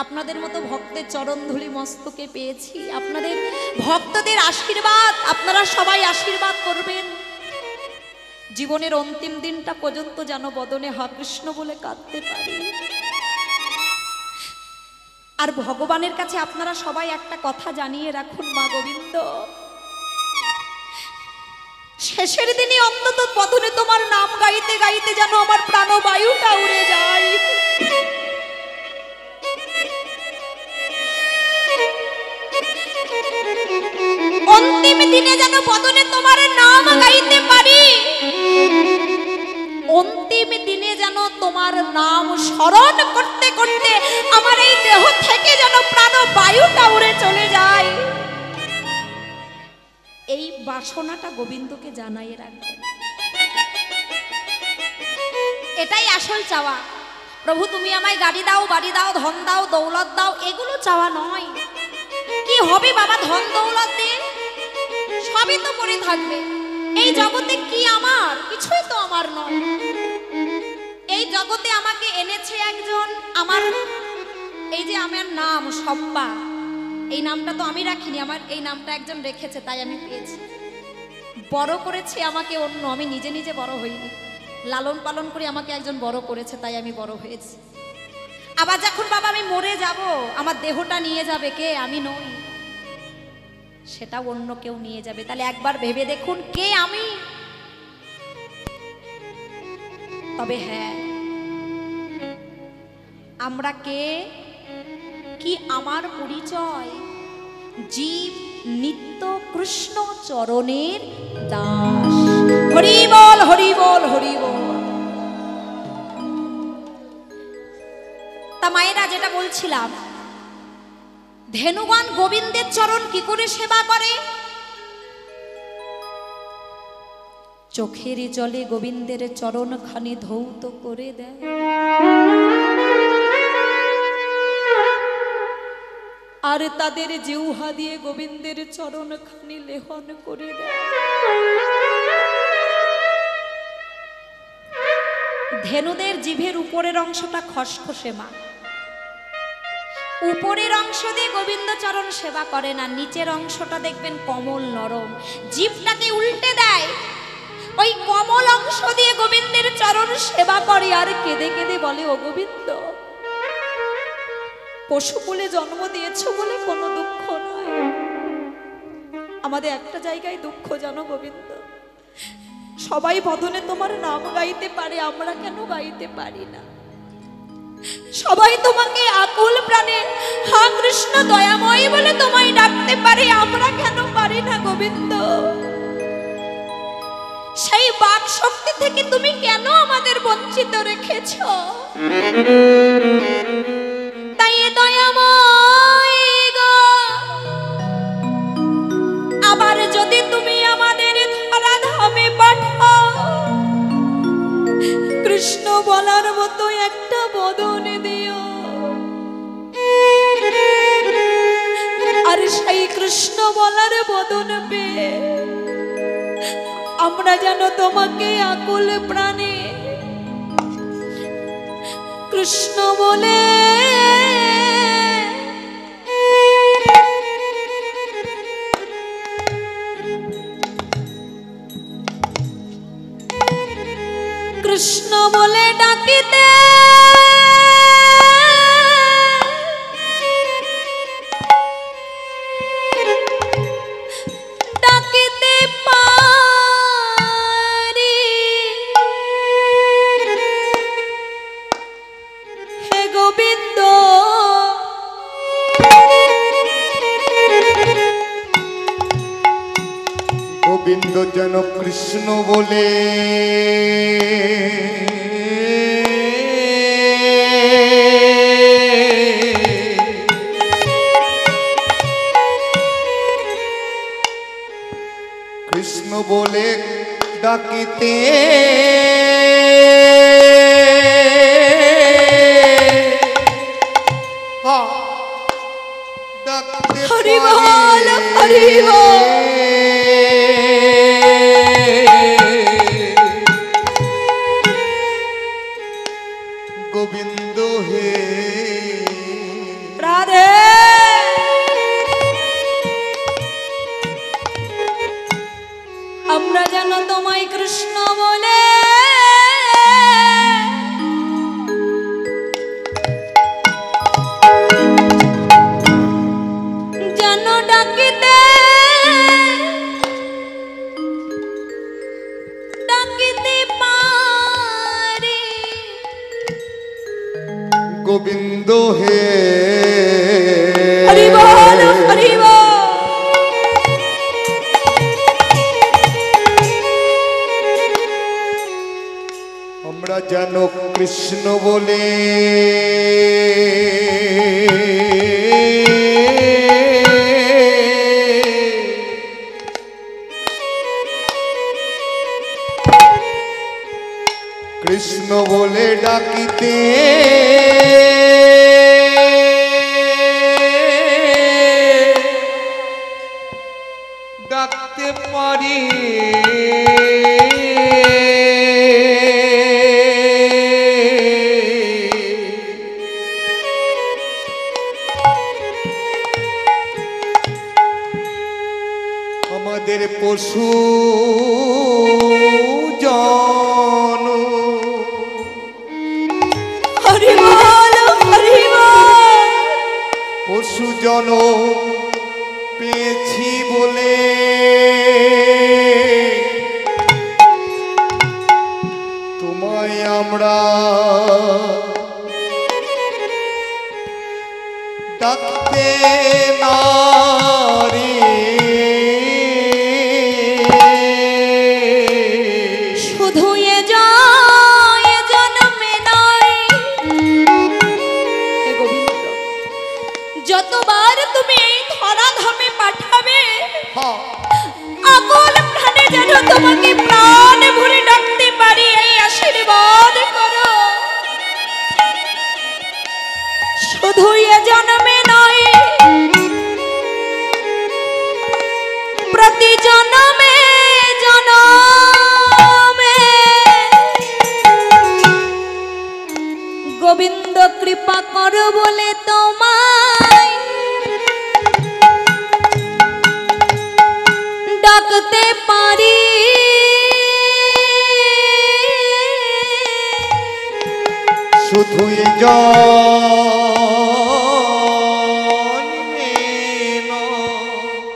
আপনাদের মতো ভক্তের চরণধুলি মস্তকে পেয়েছি, আপনাদের ভক্তদের আশীর্বাদ। আপনারা সবাই আশীর্বাদ করবেন, জীবনের অন্তিম দিনটা পর্যন্ত যেন বদনে হা কৃষ্ণ বলে কাঁদতে পারি। আর ভগবানের কাছে আপনারা সবাই একটা কথা জানিয়ে রাখুন, মা গোবিন্দ শেষের দিনে অন্তত বদনে তোমার নাম গাইতে গাইতে যেন আমার প্রাণবায়ুটা উড়ে যায়। অন্তিম দিনে যেন বদনে তোমার নাম গাইতে পারি, অন্তিম দিনে যেন তোমার নাম স্মরণ করতে করতে আমার এই দেহ থেকে যেন প্রাণবায়ুটা উড়ে চলে যায়। এই বাসনাটা গোবিন্দকে জানাই রাখবেন। এটাই আসল চাওয়া। প্রভু তুমি আমায় গাড়ি দাও, বাড়ি দাও, ধন দাও, দৌলত দাও, এগুলো চাওয়া নয়। কি হবে বাবা ধন দৌলত দিয়ে? সবই তো পড়ে থাকবে। এই জগতে কি আমার? কিছুই তো আমার নয়। এই জগতে আমাকে এনেছে একজন, আমার এই যে আমার নাম সব্বা, এই নামটা তো আমি রাখিনি, আমার এই নামটা একজন রেখেছে, তাই আমি পেয়েছি। বড় করেছে আমাকে অন্য, আমি নিজে নিজে বড় হইনি। লালন পালন করে আমাকে একজন বড় করেছে, তাই আমি বড় হয়েছি। আবার যখন বাবা আমি মরে যাব, আমার দেহটা নিয়ে যাবে কে? আমি নই, সেটা অন্য কেউ নিয়ে যাবে। তাহলে একবার ভেবে দেখুন কে আমি। তবে হ্যাঁ, আমরা কে, কি আমার পরিচয়? জীব নিত্য কৃষ্ণ চরণের দাস। হরি বল হরি বল হরি বল। তা মায়েরা যেটা বলছিলাম, ধেনুগণ গোবিন্দের চরণ কি করে সেবা করে? চোখের জলে গোবিন্দের চরণ খানি ধৌত করে দেয়, আর তাদের জিহ্বা দিয়ে গোবিন্দের চরণ খানি লেহন করে দেয়। ধেনুদের জিভের উপরের অংশটা খসখসে মা, উপরের অংশ দিয়ে গোবিন্দ চরণ সেবা করে না, নিচের অংশটা দেখবেন কমল নরম, জিভটাকে উল্টে দেয়, ওই কমল অংশ দিয়ে গোবিন্দের চরণ সেবা করে আর কেঁদে কেঁদে বলে, ও গোবিন্দ, পশুকুলে জন্ম দিয়েছো বলে কোনো দুঃখ নয়, আমাদের একটা জায়গায় দুঃখ জানো গোবিন্দ, সবাই বদনে তোমার নাম গাইতে পারে, আমরা কেন গাইতে পারি না? সবাই তোমাকে আকুল প্রাণে হা কৃষ্ণ দয়াময় বলে তোমায় ডাকতে পারে, আমরা কেন পারি না গোবিন্দ? সেই বাক শক্তি থেকে তুমি কেন আমাদের বঞ্চিত রেখেছ? তাই দয়াময় গো, আবার যদি তুমি আমাদের ধরাধামে পাঠাও, কৃষ্ণ বলার মতো একটা বদন দিও, আর সেই কৃষ্ণ বলার বদন পেয়ে আমরা যেন তোমাকে আকুল প্রাণে কৃষ্ণ বলে কৃষ্ণ বলে ডাকিতে ডাকিতে পারি, হে গোবিন্দ, গোবিন্দ যেন কৃষ্ণ বলে কৃষ্ণ বলে ডাকিতে ডাকতে হরি বল, হরি বল। গোবিন্দ হে রাধে, আমরা যেন তোমায় কৃষ্ণ বলে যেন ডাকিতে ডাকিতে পারি, গোবিন্দ হে হরি বল, হরি বল। আমরা যেন কৃষ্ণ বলে কৃষ্ণ বলে ডাকিতে ডাকতে পারি, আমাদের পশু জন হরি বল, হরি বল। পশু জন পেয়েছি বলে তোমায় আমরা ডাকতে নারি, শুধু এ জন্মে নয়, হে গোবিন্দ, যতবার তুমি এই ধরাধামে পাঠাবে, আকুল প্রাণে যেন তোমাকে প্রাণ ভরে ডাকতে পারি, এই আশীর্বাদ করো। শুধু এ জন্মে নয়, প্রতি জন্মে জন্মে গোবিন্দ কৃপা করো বলে তোমার ডাকতে পারি শুধুই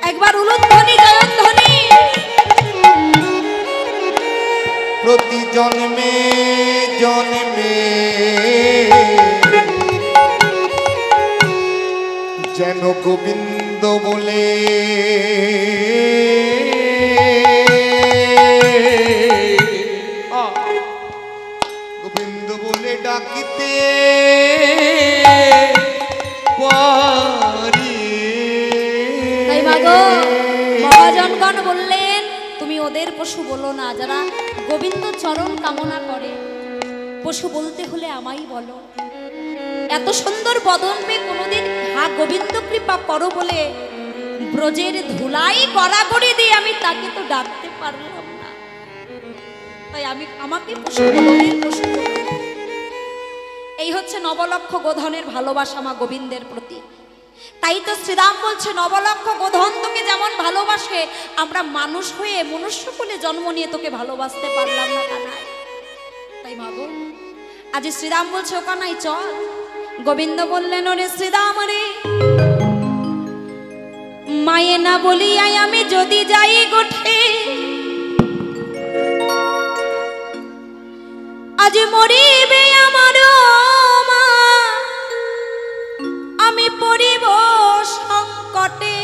একবার উলুধ্বনি জয়ধ্বনি প্রতি জন্মে জন্মে যেন গোবিন্দ বলে গোবিন্দ বলে ডাকিতে পারি। তাই মাগো মহাজনগণ বললেন তুমি ওদের পশু বলো না, যারা গোবিন্দ চরণ কামনা করে। পশু বলতে হলে আমায় বলো। এত সুন্দর বদন পেয়ে কোনোদিন হা গোবিন্দ কৃপা করো বলে ব্রজের ধুলাই গড়াগড়ি দিয়ে আমি তাকে তো ডাকতে পারলাম না, তাই আমাকে পশু বললেন, পশু বললেন। এই হচ্ছে নবলক্ষ গোধনের ভালোবাসা মা গোবিন্দের প্রতি। তাই তো শ্রীরাম বলছে নবলক্ষ গোধন তোকে যেমন ভালোবাসে, আমরা মানুষ হয়ে মনুষ্য কুলে জন্ম নিয়ে তোকে ভালোবাসতে পারলাম না কানাই। তাই মাগো আজ শ্রীরাম বলছে ও কানাই চল। গোবিন্দ বললেন ওরে শ্রীরাম রে, মায়ে না বলিয়াই আমি যদি যাই গোঠে, আজ মরিবে আমার মা, আমি পড়িব সংকটে,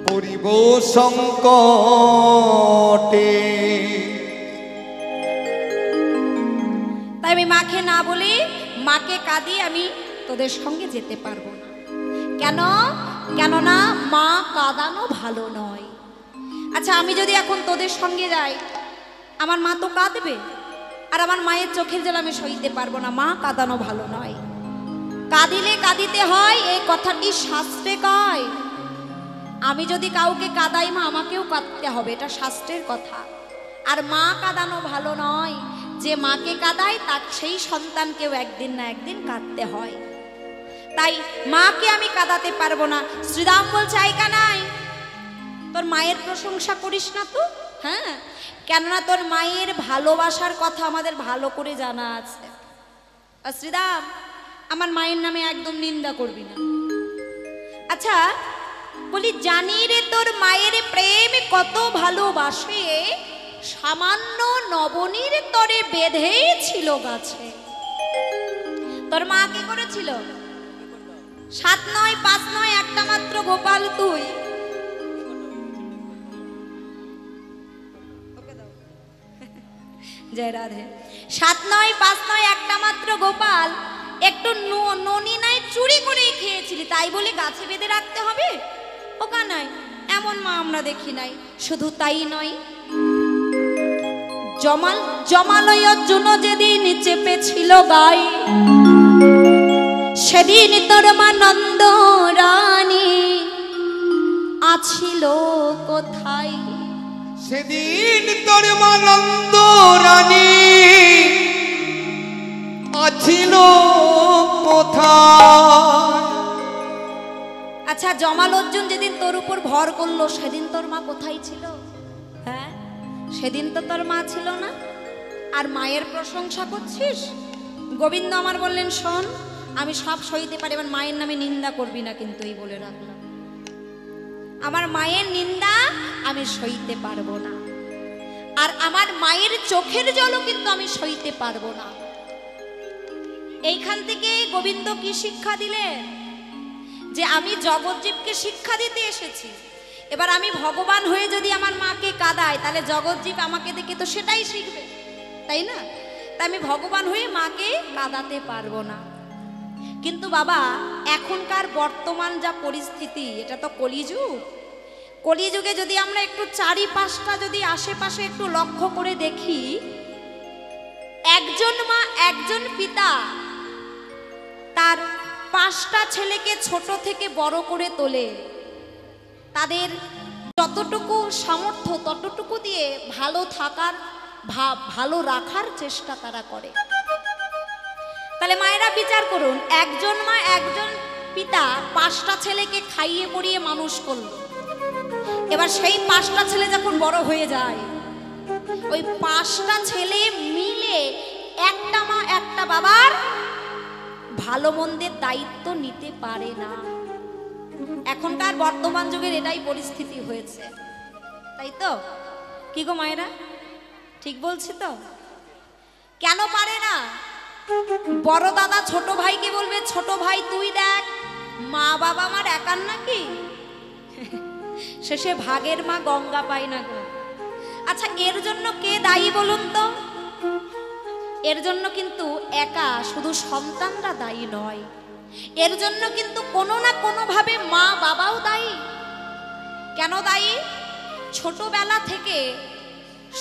পড়িব সংকটে। তাই আমি মাকে না বলি, মাকে কাঁদি আমি তোদের সঙ্গে যেতে পারবো না। কেন? কেননা মা কাঁদানো ভালো নয়। আচ্ছা আমি যদি এখন তোদের সঙ্গে যাই, আমার মা তো কাঁদবে, আর আমার মায়ের চোখের জল আমি সইতে পারবো না। মা কাঁদানো ভালো নয়। কাঁদিলে কাঁদিতে হয়, এই কথাটি শাস্ত্রে কয়। আমি যদি কাউকে কাঁদাই মা আমাকেও কাঁদতে হবে, এটা শাস্ত্রের কথা। আর মা কাঁদানো ভালো নয়। যে মাকে কাঁদায় তার সেই সন্তানকেও একদিন না একদিন কাঁদতে হয়। তাই মাকে আমি কাঁদাতে পারবো না। শ্রীরাম বলছে আই কানাই, তোর মায়ের প্রশংসা করিস না তো। হ্যাঁ, কেননা তোর মায়ের ভালোবাসার কথা আমাদের ভালো করে জানা আছে। আর শ্রীরাম আমার মায়ের নামে একদম নিন্দা করবি না। আচ্ছা বলি জানি রে তোর মায়ের প্রেম কত ভালোবাসে, সামান্য নবনীর তরে বেঁধে ছিল গাছে। তোর মা কি করেছিল? 7 নয় 5 নয় একটা মাত্র গোপাল তুই। জয় রাধে। 7 নয় 5 নয় একটা মাত্র গোপাল, একটু ননি নাই চুরি করে খেয়েছিলি, তাই বলে গাছে বেঁধে রাখতে হবে? ও কানাই এমন মা আমরা দেখি নাই। শুধু তাই নয়, জমালয় অর্জুন যেদিন চেপেছিল গাই, সেদিন তোর মা নন্দ রানী আছিল কোথায়? সেদিন তোর মা নন্দ রানী আছিল কোথায়? আচ্ছা জমাল অর্জুন যেদিন তোর উপর ভর করলো সেদিন তোর মা কোথায় ছিল? হ্যাঁ, সেদিন তো তোর মা ছিল না। আর মায়ের প্রশংসা করছিস? গোবিন্দ আমার বললেন শোন, আমি সব সইতে পারি, আমার মায়ের নামে নিন্দা করবি না, কিন্তু এই বলে রাখলাম আমার মায়ের নিন্দা আমি সইতে পারবো না। আর আমার মায়ের চোখের জলও কিন্তু আমি সইতে পারবো না। এইখান থেকে গোবিন্দ কি শিক্ষা দিলেন? যে আমি জগৎজীবকে শিক্ষা দিতে এসেছি। এবার আমি ভগবান হয়ে যদি আমার মাকে কাঁদাই, তাহলে জগৎজীব আমাকে দেখে তো সেটাই শিখবে, তাই না? তাই আমি ভগবান হয়ে মাকে কাঁদাতে পারবো না। কিন্তু বাবা এখনকার বর্তমান যা পরিস্থিতি, এটা তো কলিযুগ। কলিযুগে যদি আমরা একটু চারিপাশটা যদি আশেপাশে একটু লক্ষ্য করে দেখি, একজন মা একজন পিতা তার 5টা ছেলেকে ছোট থেকে বড় করে তোলে, তাদের যতটুকু সামর্থ্য ততটুকু দিয়ে ভালো থাকার ভালো রাখার চেষ্টা তারা করে। তাহলে মায়েরা বিচার করুন, একজন মা একজন পিতা 5টা ছেলেকে খাইয়ে পরিয়ে মানুষ করলো, এবার সেই 5টা ছেলে যখন বড় হয়ে যায়, ওই 5টা ছেলে মিলে একটা মা একটা বাবার ভালো মন্দের দায়িত্ব নিতে পারে না। এখনকার বর্তমান যুগের এটাই পরিস্থিতি হয়েছে, তাই তো? কি গো মায়েরা, ঠিক বলছি তো? কেন পারে না? বড় দাদা ছোট ভাইকে বলবে, ছোট ভাই তুই দেখ, মা বাবা আমার একার নাকি? শেষে ভাগের মা গঙ্গা পায় না গো। আচ্ছা, এর জন্য কে দায়ী বলুন তো? এর জন্য কিন্তু একা শুধু সন্তানরা দায়ী নয়, এর জন্য কিন্তু কোনো না কোনো ভাবে মা বাবাও দায়ী। কেন দায়ী? ছোটবেলা থেকে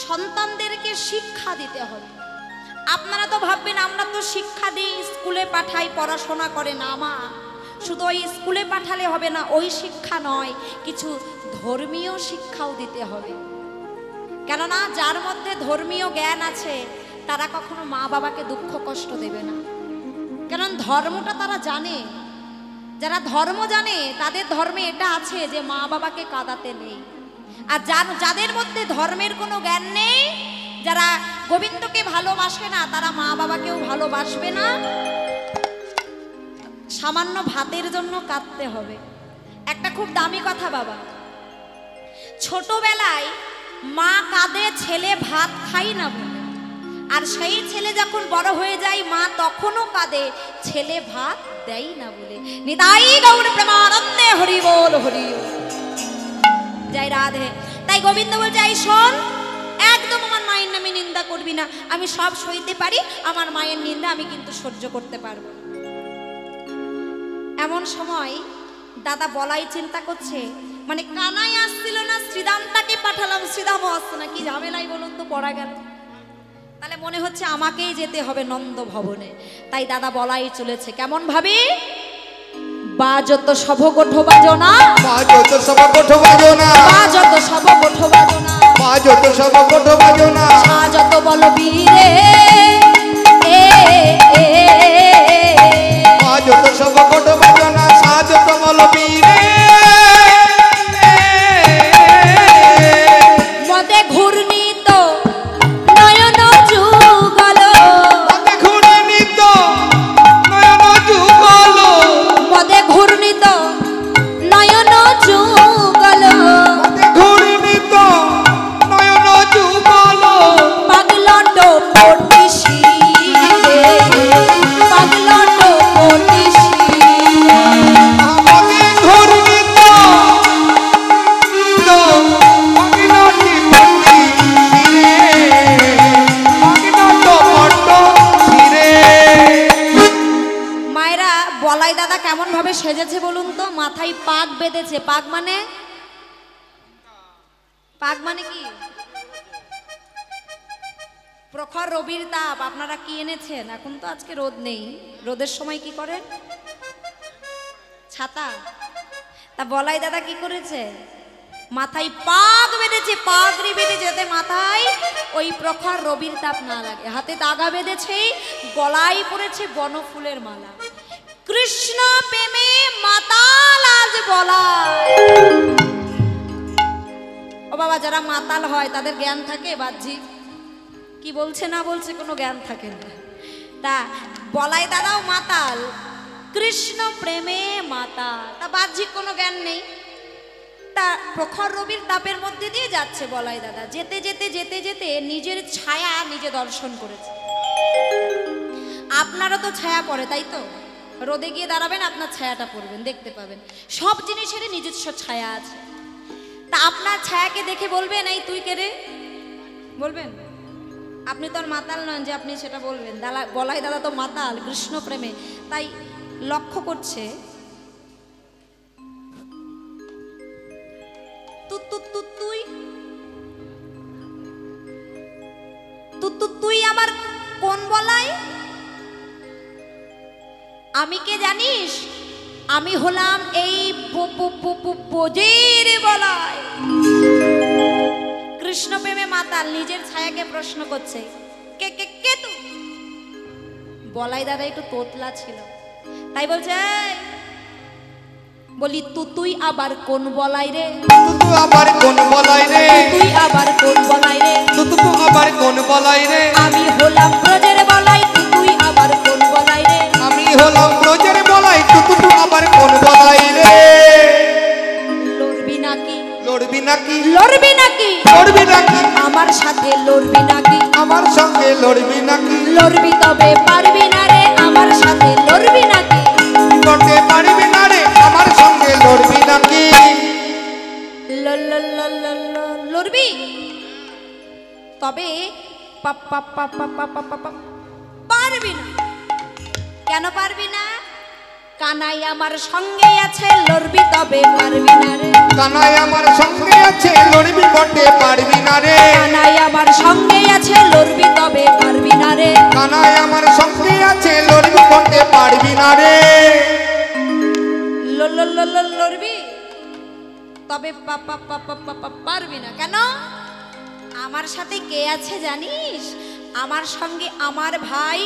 সন্তানদেরকে শিক্ষা দিতে হবে। আপনারা তো ভাববেন আমরা তো শিক্ষা দিই, স্কুলে পাঠাই, পড়াশোনা করে না। মা, শুধু ওই স্কুলে পাঠালে হবে না, ওই শিক্ষা নয়, কিছু ধর্মীয় শিক্ষাও দিতে হবে। কেননা যার মধ্যে ধর্মীয় জ্ঞান আছে তারা কখনো মা বাবাকে দুঃখ কষ্ট দেবে না, কারণ ধর্মটা তারা জানে। যারা ধর্ম জানে তাদের ধর্মে এটা আছে যে মা বাবাকে কাঁদাতে নেই। আর যাদের মধ্যে ধর্মের কোনো জ্ঞান নেই, যারা গোবিন্দকে ভালোবাসে না, তারা মা বাবাকেও ভালোবাসবে না। সামান্য ভাতের জন্য কাঁদতে হবে। একটা খুব দামি কথা বাবা, ছোটবেলায় মা কাঁদে ছেলে ভাত খাই না বলে, আর সেই ছেলে যখন বড় হয়ে যায় মা তখনও কাঁদে ছেলে ভাত দেয় না বলে। নিতাই গৌর প্রেমানন্দে হরি বল হরি জয় রাধে। তাই গোবিন্দ বলছে, এই শোন, একদম আমার মায়ের নামে নিন্দা করবি না। আমি সব সইতে পারি, আমার মায়ের নিন্দা আমি কিন্তু সহ্য করতে পারবো। এমন সময় দাদা বলাই চিন্তা করছে, মানে কানাই আসছিল না, শ্রীদামটাকে পাঠালাম, শ্রীদামও আসছে না, কি ঝামেলাই বলুন তো পড়া গেল। তাহলে মনে হচ্ছে আমাকেই যেতে হবে নন্দ ভবনে। তাই দাদা বলাই চলেছে কেমন ভাবে, বাজত সভ গোঠ বাজনা, বাজত সব গোঠ বাজনা, বাজত সভ গোঠ বাজনা, বাজত সব গোঠ বাজনা, সাজত বল বীরে বাজত সব গোঠ বাজনা, সাজত বল বীরে, মদে ঘূর্ণিত নয়ন যুগল, মদে ঘূর্ণিত নয়ন যুগল, মদে ঘূর্ণিত নয়ন যুগল, মদে ঘূর্ণিত নয়ন যুগল, পাগলট পটিশি পাগলট পটিশি, মদে ঘূর্ণিত অগ্নটি পটি অগ্নত পট ছিরে। মায়েরা বলাই দাদা কেমন ভাবে সেজেছে বলুন তো? মাথায় পাগ বেঁধেছে। পাগ মানে, পাগ মানে কি? প্রখর রবির তাপ। আপনারা কি এনেছেন? এখন তো আজকে রোদ নেই, রোদের সময় কি করেন? ছাতা। তা বলাই দাদা কি করেছে? মাথায় পাগ বেঁধেছে, পাগড়ি বেঁধে যেতে মাথায় ওই প্রখর রবির তাপ না লাগে। হাতে দাগা বেঁধেছে, গলায় পড়েছে বনফুলের মালা। কৃষ্ণ প্রেমে মাতাল আজ বলায়। ও বাবা, যারা মাতাল হয় তাদের জ্ঞান থাকে বাহ্যিক, কি বলছে না বলছে কোনো জ্ঞান থাকে না। তা বলাই দাদাও মাতাল, কৃষ্ণ প্রেমে মাতাল, তা বাহ্যিক কোনো জ্ঞান নেই। তা প্রখর রবির তাপের মধ্যে দিয়ে যাচ্ছে বলাই দাদা, যেতে যেতে যেতে যেতে নিজের ছায়া নিজে দর্শন করেছে। আপনারও তো ছায়া পড়ে, তাই তো? রোদে গিয়ে দাঁড়াবেন, আপনার ছায়াটা পড়বেন, দেখতে পাবেন সব জিনিসেরই নিজস্ব ছায়া আছে। তা আপনার ছায়াকে দেখে বলবেন, এই তুই কে রে? বলবেন? আপনি তো আর মাতাল নন যে আপনি সেটা বলবেন। বলাই দাদা তো মাতাল কৃষ্ণ প্রেমে, তাই লক্ষ্য করছে, তুই আমার কোন বলাই? আমি কে জানিস? আমি হলাম এই বোজের বলাই। কৃষ্ণ প্রেমে মাতাল নিজের ছায়াকে প্রশ্ন করছে, কে কে কে তুই? বলাই দাদা একটু তোতলা ছিল, তাই বলছে, বলি তুই আবার কোন বলাই রে, তুতু আবার কোন বলাই রে, তুই আবার কোন বলাই রে, তুতু আবার কোন বলাই রে, আমি হলাম ব্রজের বলাই, তুই আবার কোন বলাই রে, আমি হলাম ব্রজের বলাই, তুতু আবার কোন বলাই রে। লড়বি নাকি, লড়বি নাকি, লড়বি নাকি, লড়বি নাকি, আমার সাথে লড়বি নাকি, আমার সঙ্গে লড়বি নাকি, লড়বি তবে পারবি না রে, আমার সাথে লড়বি নাকি, করতে পারবি না রে, আমার সঙ্গে লড়বি নাকি। লড়বি তবে পারবি না। কেন পারবি না? কানাই আমার সঙ্গে আছে, লড়বি তবে পারবি না রে, কানাই আমার সঙ্গে আছে, লড়বি করতে পারবি না রে, কানাই আমার সঙ্গে আছে, লড়বি তবে পারবি না রে, কানাই আমার সঙ্গে আছে, লড়বি করতে পারবি না রে। লড়বি তবে পারবি না। কেন? আমার সাথে কে আছে জানিস? আমার সঙ্গে আমার ভাই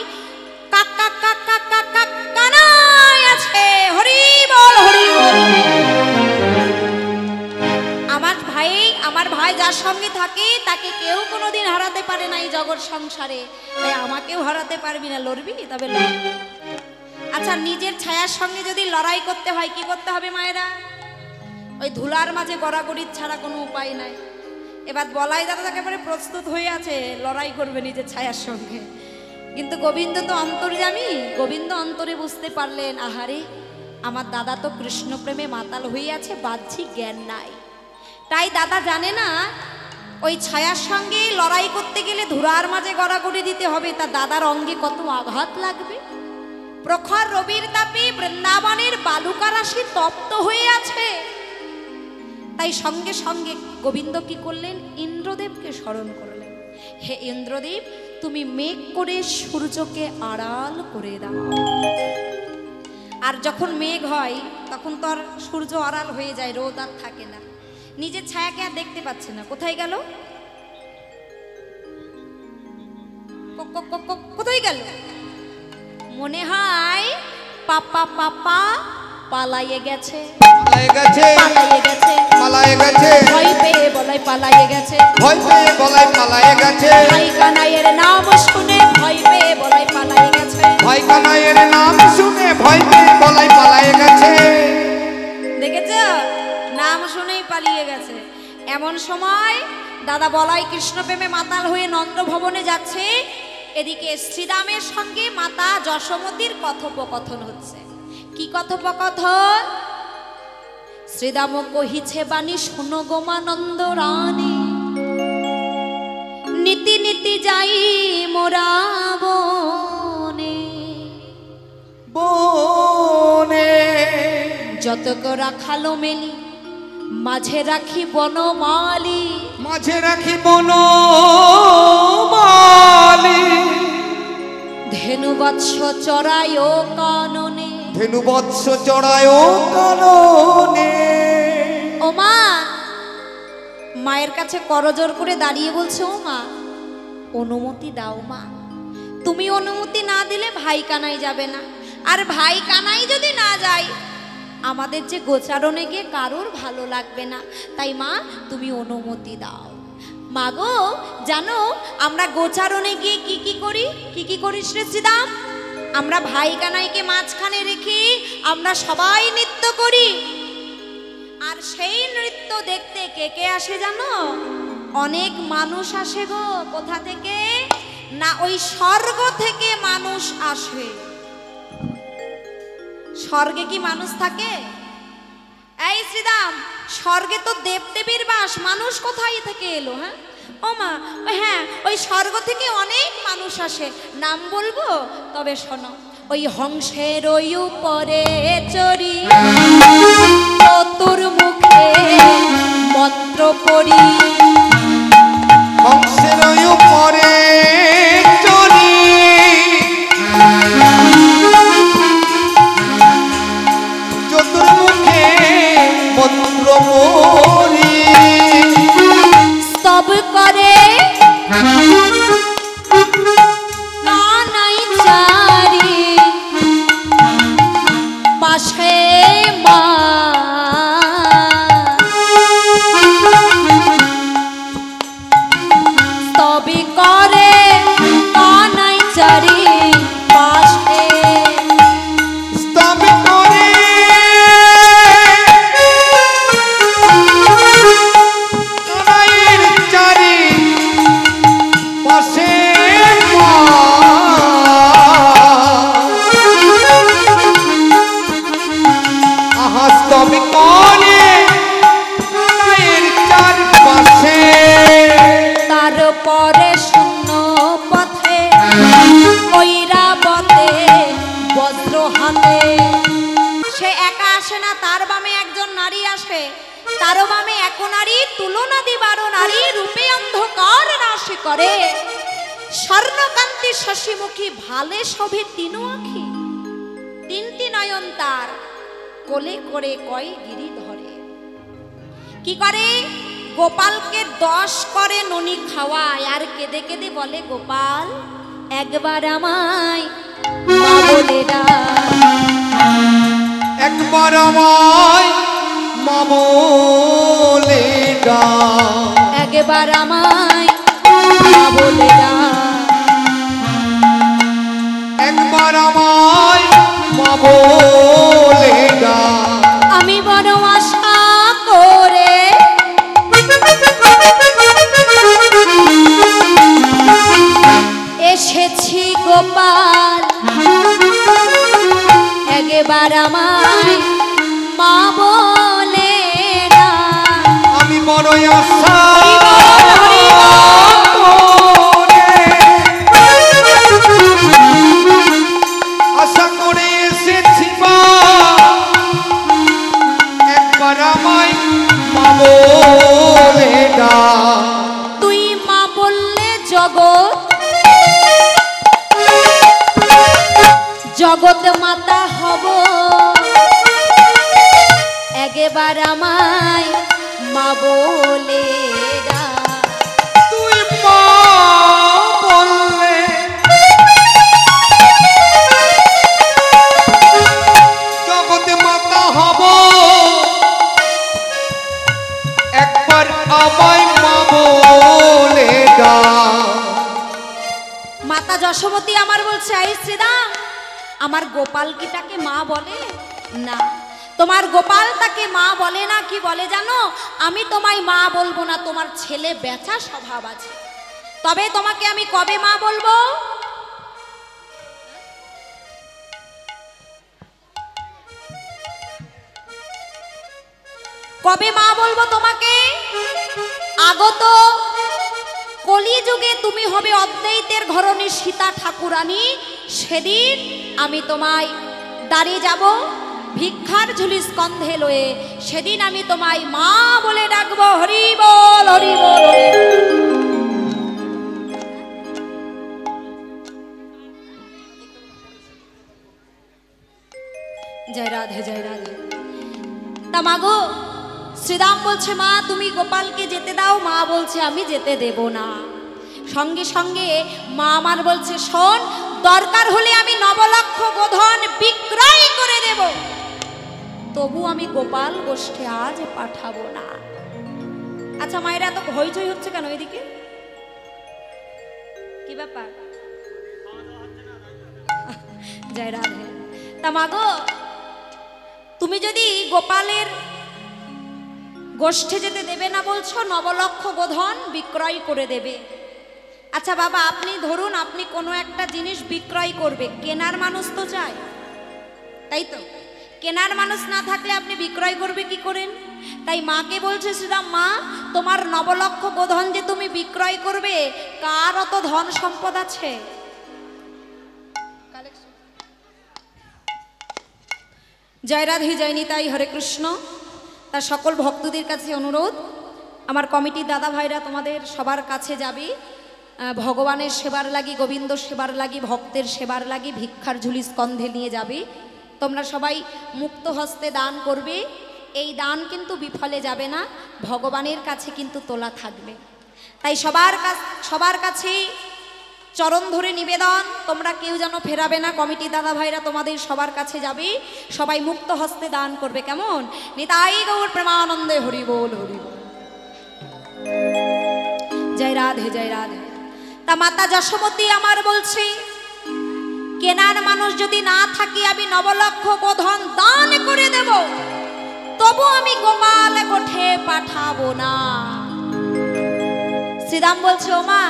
কানাই আছে। হরি বল, হরি বল। আমার ভাই যার সঙ্গে থাকে তাকে কেউ কোনোদিন হারাতে পারে না এই জগৎ সংসারে, তাই আমাকেও হারাতে পারবি না। লড়বি তবে লড়। আচ্ছা, নিজের ছায়ার সঙ্গে যদি লড়াই করতে হয় কি করতে হবে মায়েরা? ওই ধুলার মাঝে গড়াগড়ি ছাড়া কোনো উপায় নাই। এবার বলাই দাদা একেবারে প্রস্তুত হয়ে আছে লড়াই করবে নিজের ছায়ার সঙ্গে, কিন্তু গোবিন্দ তো অন্তর্যামী। গোবিন্দ অন্তরে বুঝতে পারলেন, আহারে আমার দাদা তো কৃষ্ণ প্রেমে মাতাল হয়ে আছে, বাহ্যিক জ্ঞান নাই। তাই দাদা জানে না ওই ছায়ার সঙ্গে লড়াই করতে গেলে ধুলার মাঝে গড়াগড়ি দিতে হবে, তা দাদার অঙ্গে কত আঘাত লাগবে। প্রখর রবির তাপে বৃন্দাবনের বালুকা রাশি তপ্ত হয়ে আছে। তাই সঙ্গে সঙ্গে গোবিন্দ কি করলেন? ইন্দ্রদেবকে স্মরণ করলেন। হে ইন্দ্রদেব, তুমি মেঘ করে সূর্যকে আড়াল করে দাও। আর যখন মেঘ হয় তখন তো আর সূর্য আড়াল হয়ে যায়, রোদ আর থাকে না, নিজের ছায়াকে আর দেখতে পাচ্ছে না। কোথায় গেল? কোথায় গেল? মনে হয় পাপা পালাইয়ে গেছে, পালায়ে গেছে, পালাইয়ে গেছে, পালায়ে গেছে, ভয় পেয়ে বলাই পালাইয়ে গেছে, ভয় পেয়ে বলাই পালায়ে গেছে, ভাই কানাইয়ের নাম শুনে ভয় পেয়ে বলাই পালাইয়ে গেছে। ভাই কানাইয়ের নাম শুনে ভয় পেয়ে বলাই পালায়ে গেছে। দেখেছ? নাম শুনেই পালিয়ে গেছে। এমন সময় দাদা বলাই কৃষ্ণ প্রেমে মাতাল হয়ে নন্দ ভবনে যাচ্ছে, এদিকে শ্রীরামের সঙ্গে মাতা যশোমতীর কথোপকথন হচ্ছে। কি কথোপকথন? শ্রীরাম কহিছে বাণী শোনো গোমানন্দ রানী, নীতি নীতি যাই মোরা বনে, বনে যত রাখালো মেলি মাঝে রাখি বনমালী, মাঝে রাখি বনমালী, ধেনু বৎস চড়ায় ও কাননে, ধেনু বৎস চড়ায় ও কাননে। ও মা, মায়ের কাছে করজোর করে দাঁড়িয়ে বলছে, ও মা অনুমতি দাও মা। তুমি অনুমতি না দিলে ভাই কানাই যাবে না, আর ভাই কানাই যদি না যায় আমাদের যে গোচারণে গিয়ে কারোর ভালো লাগবে না। তাই মা তুমি অনুমতি দাও। মা গো, জানো আমরা গোচারণে গিয়ে কি করি? কি করিস রে শ্রীরাম? আমরা ভাই কানাইকে মাঝখানে রেখে আমরা সবাই নৃত্য করি। আর সেই নৃত্য দেখতে কে আসে জানো? অনেক মানুষ আসে গো। কোথা থেকে? না ওই স্বর্গ থেকে মানুষ আসে। স্বর্গে কি মানুষ থাকে? এই শ্রীরাম, স্বর্গে তো দেবদেবীর বাস, মানুষ কোথায় থেকে এলো? হ্যাঁ ও মা, হ্যাঁ ওই স্বর্গ থেকে অনেক মানুষ আসে, নাম বলবো? তবে শোনো, ওই হংসের ওই উপরে চড়ি চতুর্মুখে মন্ত্র পড়ি, হংসের ওই উপরে চড়ি চতুর্মুখে মন্ত্র পড়ি, স্তব করে কানাই চারি পাশে মা করে স্বর্ণকান্তি শশীমুখী ভালে শোভে তিনো আখি তিনটি নয়ন তার কোলে করে কয় গিরি ধরে কি করে গোপালকে 10 করে ননি খাওয়ায় আর কেঁদে কেঁদে বলে গোপাল একবার আমায় মা বলে ডাক একবার আমায় মা বলে ডাক একবার আমায় মা বলে ডাক একবার আমায় মা বলে ডাক আমি বড় আশা করে এসেছি গোপাল একবার আমায় মা বলে ডাক আমি বড় আশা আশা করে এসেছি মা একবার আমায় মা বলে ডাক তুই মা বললে জগৎ জগৎ মাতা হব একবার আমায় মা বলে ডাক তুই মা বললে জগতে মাতা হব একবার আমায় মা বলে ডাক মাতা যশোমতী আমার বলছে আই শ্রীরাম আমার গোপাল কি তাকে মা বলে না তোমার গোপাল তাকে মা বলে না কি বলে জানো আমি তোমায় মা বলবো না তোমার ছেলে বেচা স্বভাব আছে তবে তোমাকে আমি কবে মা বলবো কবে মা বলবো তোমাকে আগত কলিযুগে তুমি হবে অদ্বৈতের ঘরণী সীতা ঠাকুরানী সেদিন আমি তোমায় দাঁড়িয়ে যাব ভিক্ষার ঝুলি স্কন্ধে লয়ে সেদিন আমি তোমায় মা বলে ডাকবো হরি বল হরি বল হরি বল। জয় রাধে জয় রাধে তা মাগো শ্রীরাম বলছে মা তুমি গোপালকে যেতে দাও মা বলছে আমি যেতে দেব না সঙ্গে সঙ্গে মা আমার বলছে শোন দরকার হলে আমি 9 লক্ষ গোধন বিক্রয় করে দেব তবু আমি গোপাল গোষ্ঠে আজ পাঠাবো না আচ্ছা মায়েরা এত হইচই হচ্ছে কেন এদিকে কি ব্যাপার জয় রাধে তা মাগো তুমি যদি গোপালের গোষ্ঠে যেতে দেবে না বলছো 9 লক্ষ গোধন বিক্রয় করে দেবে আচ্ছা বাবা আপনি ধরুন আপনি কোনো একটা জিনিস বিক্রয় করবে কেনার মানুষ তো চাই তাই তো কেনার মানুষ না থাকলে আপনি বিক্রয় করবে কি করেন তাই মাকে বলছে শ্রীরাম মা তোমার 9 লক্ষ গোধন যে তুমি বিক্রয় করবে কার অত ধন সম্পদ আছে জয় রাধে জয় নিতাই হরে কৃষ্ণ তার সকল ভক্তদের কাছে অনুরোধ আমার কমিটির দাদা ভাইরা তোমাদের সবার কাছে যাবে ভগবানের সেবার লাগি গোবিন্দ সেবার লাগি ভক্তের সেবার লাগি ভিক্ষার ঝুলি স্কন্ধে নিয়ে যাবে তোমরা সবাই মুক্ত হস্তে দান করবে এই দান কিন্তু বিফলে যাবে না ভগবানের কাছে কিন্তু তোলা থাকবে তাই সবার কাছে চরণ ধরে নিবেদন তোমরা কেউ যেন ফেরাবে না কমিটি দাদা ভাইরা তোমাদের সবার কাছে যাবে সবাই মুক্ত হস্তে দান করবে কেমন নিতাই গৌর প্রেমানন্দে হরি বল হরি বল জয় রাধে জয় রাধে তা মাতা যশোমতী আমার বলছে কেনার মানুষ যদি না থাকি আমি 9 লক্ষ গোধন দান করে দেব তবু আমি গোপাল গোঠে পাঠাবো না শ্রীরাম বলছে ও মা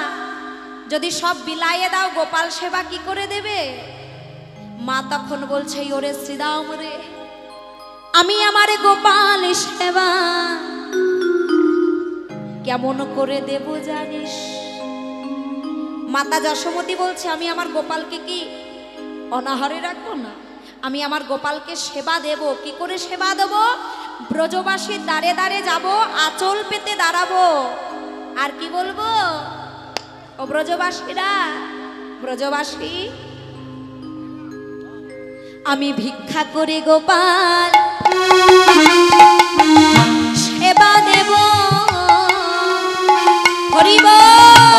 যদি সব বিলাইয়ে দাও গোপাল সেবা কি করে দেবে মা তখন বলছে ওরে শ্রীরাম রে আমি আমারে গোপাল সেবা কেমন করে দেব জানিস মাতা যশোমতী বলছে আমি আমার গোপালকে কি অনাহারে রাখবো না আমি আমার গোপালকে সেবা দেব কি করে সেবা দেব ব্রজবাসীর দ্বারে দ্বারে যাব আঁচল পেতে দাঁড়াবো আর কি বলবো ও ব্রজবাসীরা, ব্রজবাসী, আমি ভিক্ষা করে গোপাল সেবা দেব। হরিব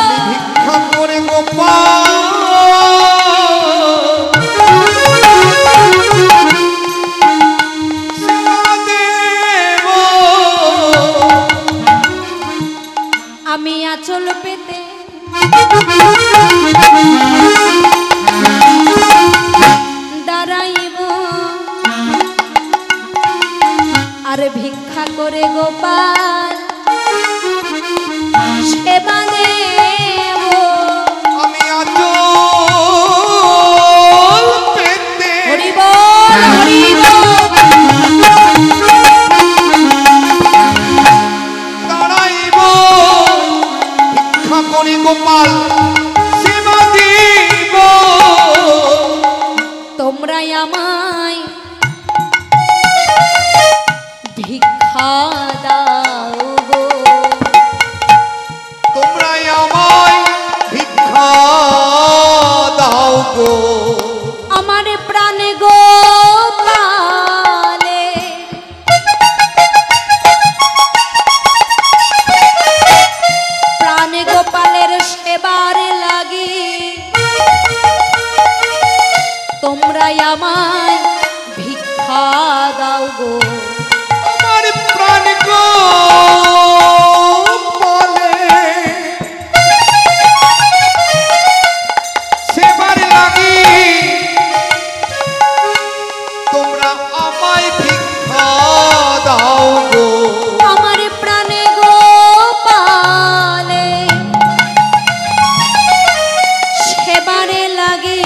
আমি ভিক্ষা করে গোপাল সেবা দেব। আমি আঁচল পেতে দাঁড়াইব আর ভিক্ষা করে গোপাল সেবা দেব। আমি আঁচল পেতে হরিব হরিব দাঁড়াইব ভিক্ষা করে গোপাল সেবা দিব। তোমরাই আমায় ভিক্ষা দাও গো। তোমরাই আমায় ভিক্ষা দাও গো। আমার প্রাণে গোপালে প্রাণে গোপালের সেবার লাগি তোমরাই আমায় ভিক্ষা দাও গো। আমার প্রাণ গোপালে সেবার লাগি তোমরা আমায় ভিক্ষা দাও গো। আমার প্রাণে গোপালে সেবারে লাগে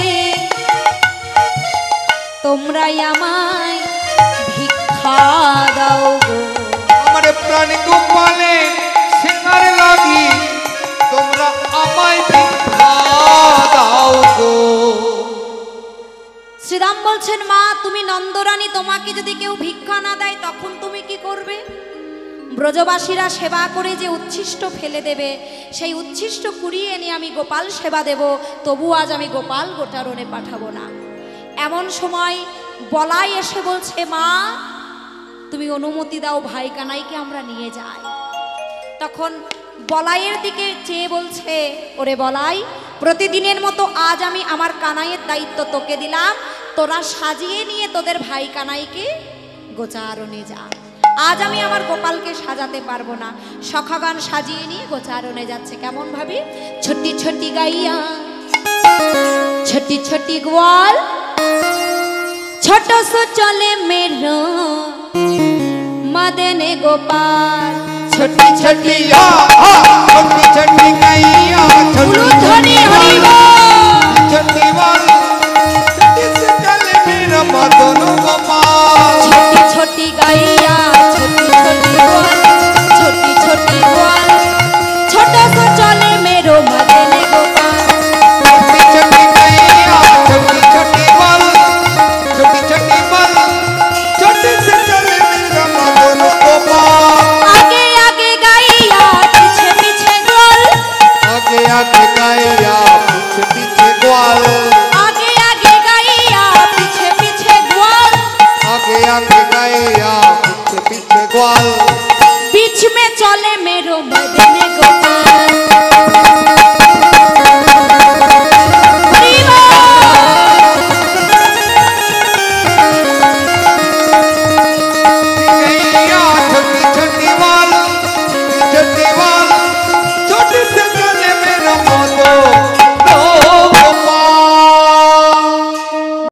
তোমরাই আমায় ভিক্ষা দাও গো। আমার প্রাণ গোপালে সেবার লাগি তোমরা আমায় ভিক্ষা দাও গো। শ্রীরাম বলছেন, মা তুমি নন্দরানী, তোমাকে যদি কেউ ভিক্ষা না দেয় তখন তুমি কি করবে? ব্রজবাসীরা সেবা করে যে উচ্ছিষ্ট ফেলে দেবে, সেই উচ্ছিষ্ট কুড়িয়ে এনে আমি গোপাল সেবা দেব, তবু আজ আমি গোপাল গোটারণে পাঠাবো না। এমন সময় বলাই এসে বলছে, মা তুমি অনুমতি দাও, ভাই কানাইকে আমরা নিয়ে যাই। তখন বলাইয়ের দিকে চেয়ে বলছে, ওরে বলাই, প্রতিদিনের মতো আজ আমি আমার কানাইয়ের দায়িত্ব তোকে দিলাম, তোরা সাজিয়ে নিয়ে তোদের ভাই কানাইকে গোচারণে যা। আজ আমি আমার গোপালকে সাজাতে পারবো না। সখাগান সাজিয়ে নিয়ে গোচারণে যাচ্ছে। কেমন ভাবি? ছোটি ছোটি গাইয়া ছোটি ছোটি গোয়াল ছোট সো চলে মেরো মদনে গোপাল। ছোটি ছোটি ছোটি